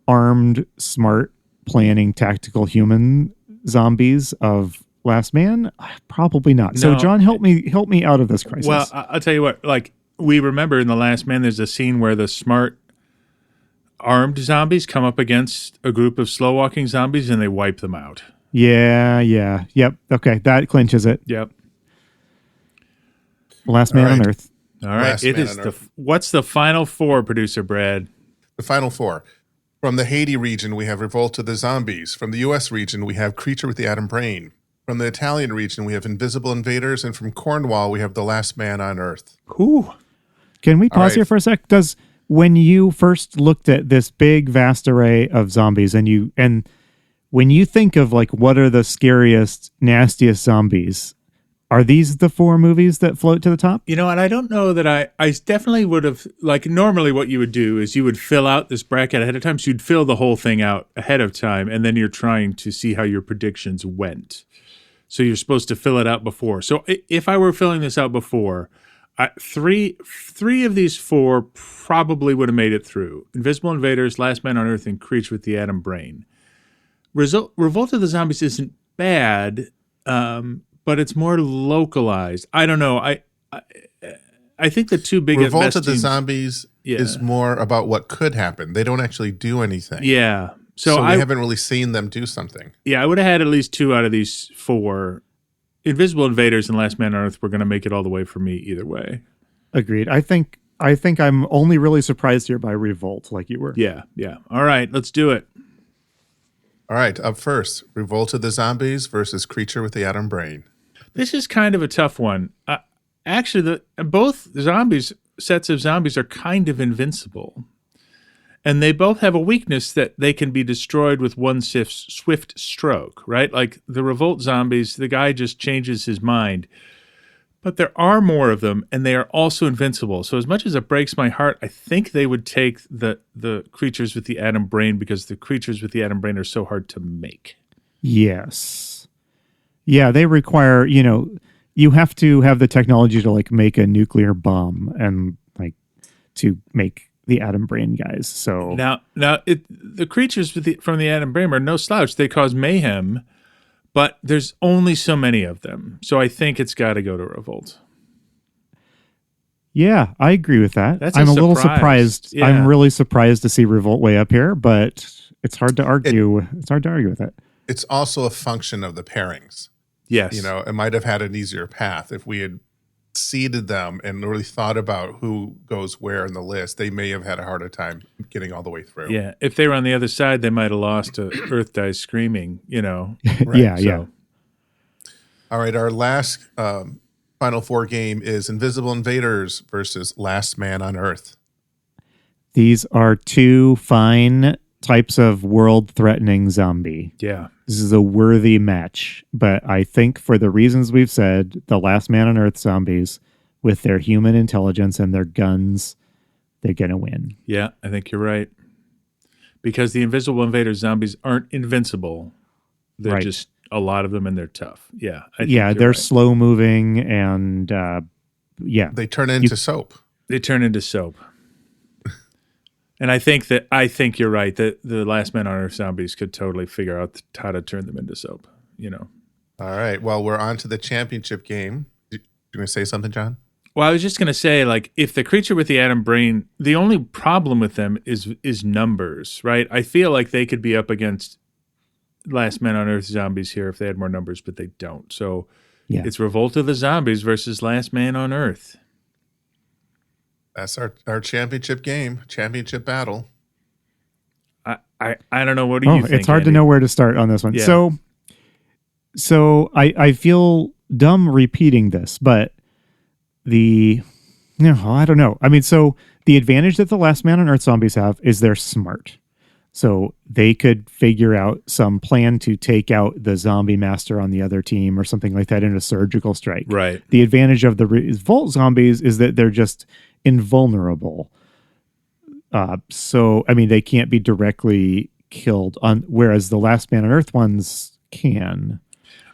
armed, smart, planning, tactical human zombies of Last Man? Probably not. So John, help me out of this crisis. Well, I'll tell you what, like we remember in The Last Man, there's a scene where the smart armed zombies come up against a group of slow walking zombies and they wipe them out. Yeah. Yep. Okay. That clinches it. Yep. Last Man on Earth. All right. It is what's the Final Four, producer Brad? The Final Four. From the Haiti region, we have Revolt of the Zombies. From the U.S. region, we have Creature with the Atom Brain. From the Italian region, we have Invisible Invaders. And from Cornwall, we have The Last Man on Earth. Ooh. Can we pause here for a sec? When you first looked at this big, vast array of zombies, and when you think of like what are the scariest, nastiest zombies, are these the 4 movies that float to the top? You know what? I don't know that I definitely would have, like, normally what you would do is you would fill out this bracket ahead of time. So you'd fill the whole thing out ahead of time, and then you're trying to see how your predictions went. So you're supposed to fill it out before. So if I were filling this out before, three of these 4 probably would have made it through. Invisible Invaders, Last Man on Earth, and Creature with the Atom Brain. Revolt of the Zombies isn't bad, but it's more localized. I don't know. I think the 2 biggest Revolt of the Zombies is more about what could happen. They don't actually do anything. Yeah. So we haven't really seen them do something. Yeah, I would have had at least 2 out of these 4. Invisible Invaders and Last Man on Earth were going to make it all the way for me either way. Agreed. I think I'm only really surprised here by Revolt, like you were. Yeah. All right, let's do it. All right, up first, Revolt of the Zombies versus Creature with the Atom Brain. This is kind of a tough one. Actually, both sets of zombies are kind of invincible. And they both have a weakness that they can be destroyed with one swift stroke, right? Like the Revolt zombies, the guy just changes his mind. But there are more of them, and they are also invincible. So as much as it breaks my heart, I think they would take the Creatures with the Atom Brain because the Creatures with the Atom Brain are so hard to make. Yes. Yeah, they require, you have to have the technology to like make a nuclear bomb and like to make the Atom Brain guys. So now the creatures from the Atom Brain are no slouch. They cause mayhem, but there's only so many of them. So I think it's got to go to Revolt. Yeah, I agree with that. That's I'm a little surprised. Yeah. I'm really surprised to see Revolt way up here, but it's hard to argue. It's hard to argue with it. It's also a function of the pairings. Yes. It might have had an easier path if we had seeded them and really thought about who goes where in the list. They may have had a harder time getting all the way through. Yeah, if they were on the other side, they might have lost to Earth Dies Screaming, Right? Yeah. All right, our last Final 4 game is Invisible Invaders versus Last Man on Earth. These are 2 fine types of world-threatening zombie. Yeah. This is a worthy match, but I think for the reasons we've said, the Last Man on Earth zombies, with their human intelligence and their guns, they're going to win. Yeah, I think you're right. Because the Invisible Invaders zombies aren't invincible. They're just a lot of them, and they're tough. Yeah. They're slow-moving, and they turn into soap. They turn into soap. And I think you're right that the Last Man on Earth zombies could totally figure out how to turn them into soap. All right. Well, we're on to the championship game. You going to say something, John? Well, I was just going to say, like, if the Creature with the Atom Brain, the only problem with them is numbers, right? I feel like they could be up against Last Man on Earth zombies here if they had more numbers, but they don't. So it's Revolt of the Zombies versus Last Man on Earth. That's our championship game, championship battle. I don't know. What do you think? It's hard Andy? to know where to start on this one. Yeah. So I feel dumb repeating this, but I don't know. I mean, so the advantage that the Last Man on Earth zombies have is they're smart. So they could figure out some plan to take out the zombie master on the other team or something like that in a surgical strike. Right. The advantage of the Revolt zombies is that they're just invulnerable. So, I mean, they can't be directly killed, whereas the Last Man on Earth ones can.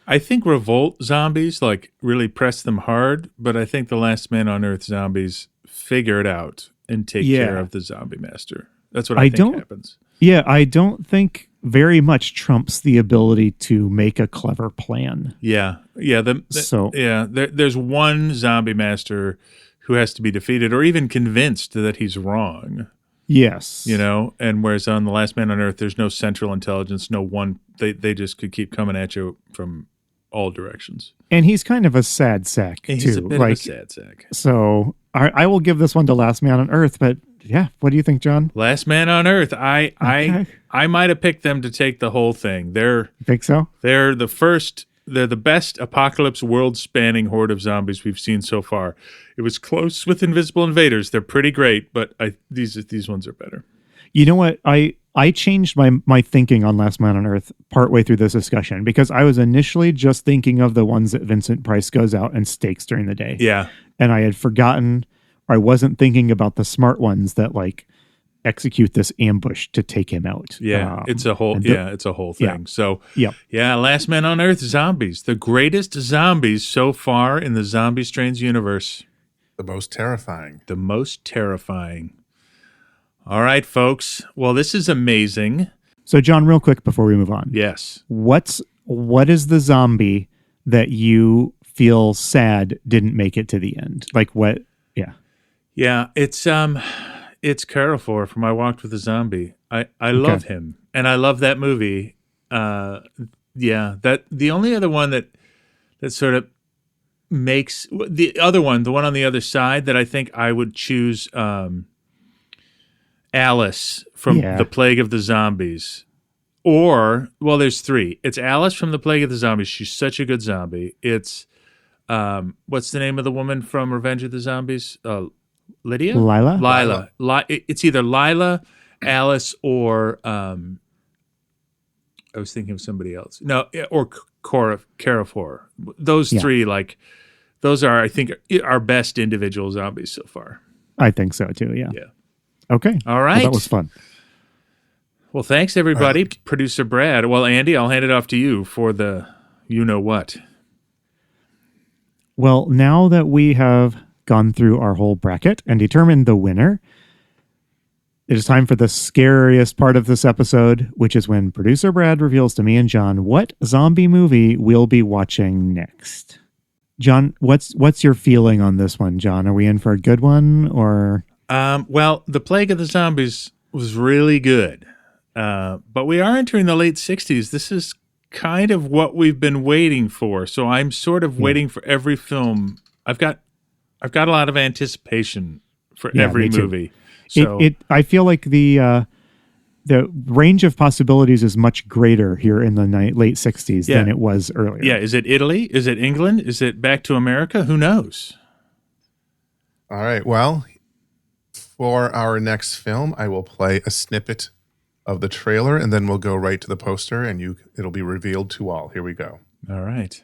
I think Revolt zombies like really press them hard, but I think the Last Man on Earth zombies figure it out and take care of the zombie master. That's what I think happens. Yeah, I don't think very much trumps the ability to make a clever plan. Yeah. There's one zombie master who has to be defeated or even convinced that he's wrong. Yes. And whereas on the Last Man on Earth, there's no central intelligence, no one, they just could keep coming at you from all directions. And he's kind of a sad sack, too. He's a bit of a sad sack. So I will give this one to Last Man on Earth, but Yeah. What do you think, John? Last Man on Earth. I might have picked them to take the whole thing. You think so? They're the best apocalypse world-spanning horde of zombies we've seen so far. It was close with Invisible Invaders. They're pretty great, but these ones are better. You know what? I changed my thinking on Last Man on Earth partway through this discussion because I was initially just thinking of the ones that Vincent Price goes out and stakes during the day. Yeah. And I had forgotten, or I wasn't thinking about the smart ones that like execute this ambush to take him out. Yeah, it's a whole thing. Yeah. So, Last Man on Earth zombies, the greatest zombies so far in the Zombie Strains universe. The most terrifying. All right, folks. Well, this is amazing. So, John, real quick before we move on. Yes. What is the zombie that you feel sad didn't make it to the end? Like what? Yeah. Yeah, it's Carrefour from I Walked with a Zombie. I love him, and I love that movie. That the only other one that sort of makes the one on the other side that I think I would choose Alice from The Plague of the Zombies. Or, well, there's three. It's Alice from The Plague of the Zombies. She's such a good zombie. It's what's the name of the woman from Revenge of the Zombies? Lydia? Lila. It's either Lila, Alice, or I was thinking of somebody else. No, or Carrefour. Those three, those are, I think, our best individual zombies so far. I think so too. Yeah. Yeah. Okay. All right. Well, that was fun. Well, thanks everybody. Producer Brad. Well, Andy, I'll hand it off to you for the you know what. Well, now that we have gone through our whole bracket and determined the winner, it is time for the scariest part of this episode, which is when producer Brad reveals to me and John what zombie movie we'll be watching next. John, what's your feeling on this one, John? Are we in for a good one or? Well, The Plague of the Zombies was really good, but we are entering the late 60s. This is kind of what we've been waiting for. So I'm sort of waiting for every film. I've got a lot of anticipation for every movie. So I feel like the range of possibilities is much greater here in the late 60s than it was earlier. Yeah. Is it Italy? Is it England? Is it back to America? Who knows? All right. Well, for our next film, I will play a snippet of the trailer, and then we'll go right to the poster, and it'll be revealed to all. Here we go. All right.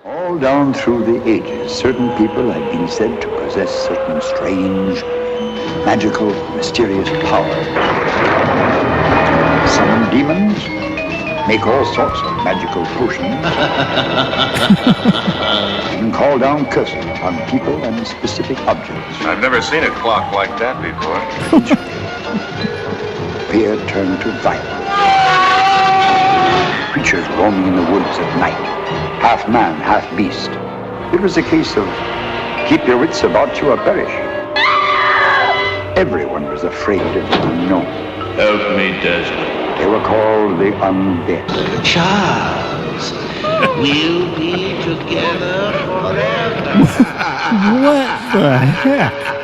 All down through the ages, certain people have been said to possess certain strange, magical, mysterious power. Summon demons, make all sorts of magical potions, and call down curses upon people and specific objects. I've never seen a clock like that before. Fear turned to violence. Creatures roaming in the woods at night, half man, half beast. It was a case of keep your wits about you or perish. Everyone was afraid of the unknown. Help me, Desmond. They were called the undead. Charles, we'll be together forever. What the heck?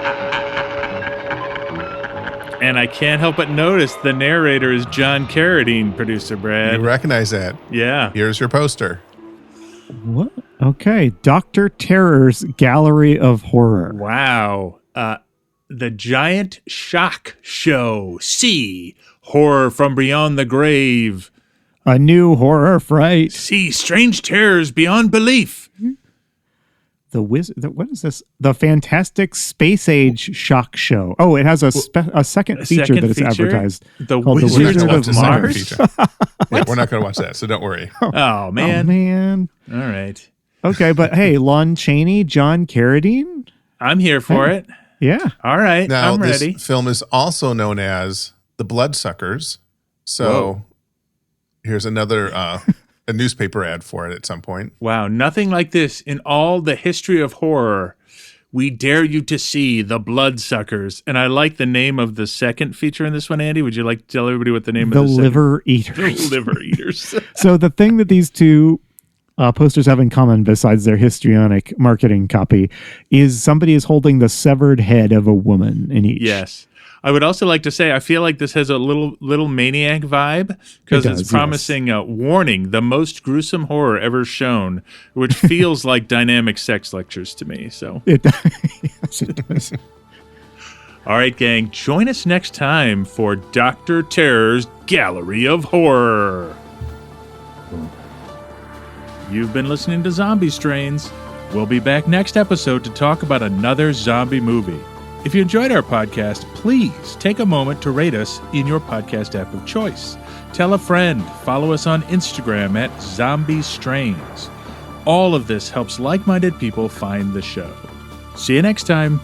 And I can't help but notice the narrator is John Carradine, producer Brad. You recognize that. Yeah. Here's your poster. What? Okay. Dr. Terror's Gallery of Horror. Wow. The Giant Shock Show. C. Horror from Beyond the Grave. A new horror fright. C. Strange terrors beyond belief. What is this? The Fantastic Space Age Shock Show. Oh, it has a second feature that is advertised. The called Wizard of Mars? Mars? Yeah, we're not going to watch that, so don't worry. Oh, man. Oh, man. All right. Okay, but hey, Lon Chaney, John Carradine? I'm here for it. Yeah. All right. Now, I'm ready. this film is also known as The Bloodsuckers. So here's another a newspaper ad for it at some point. Wow. Nothing like this in all the history of horror. We dare you to see The Bloodsuckers. And I like the name of the second feature in this one, Andy. Would you like to tell everybody what the name of the Liver Eaters. The Liver Eaters. So the thing that these two posters have in common, besides their histrionic marketing copy, is somebody is holding the severed head of a woman in each. Yes. I would also like to say I feel like this has a little Maniac vibe because it's promising a warning, the most gruesome horror ever shown, which feels like dynamic sex lectures to me. So Yes, it does. All right, gang, join us next time for Dr. Terror's Gallery of Horror. You've been listening to Zombie Strains. We'll be back next episode to talk about another zombie movie. If you enjoyed our podcast, please take a moment to rate us in your podcast app of choice. Tell a friend. Follow us on Instagram at zombiestrains. All of this helps like-minded people find the show. See you next time.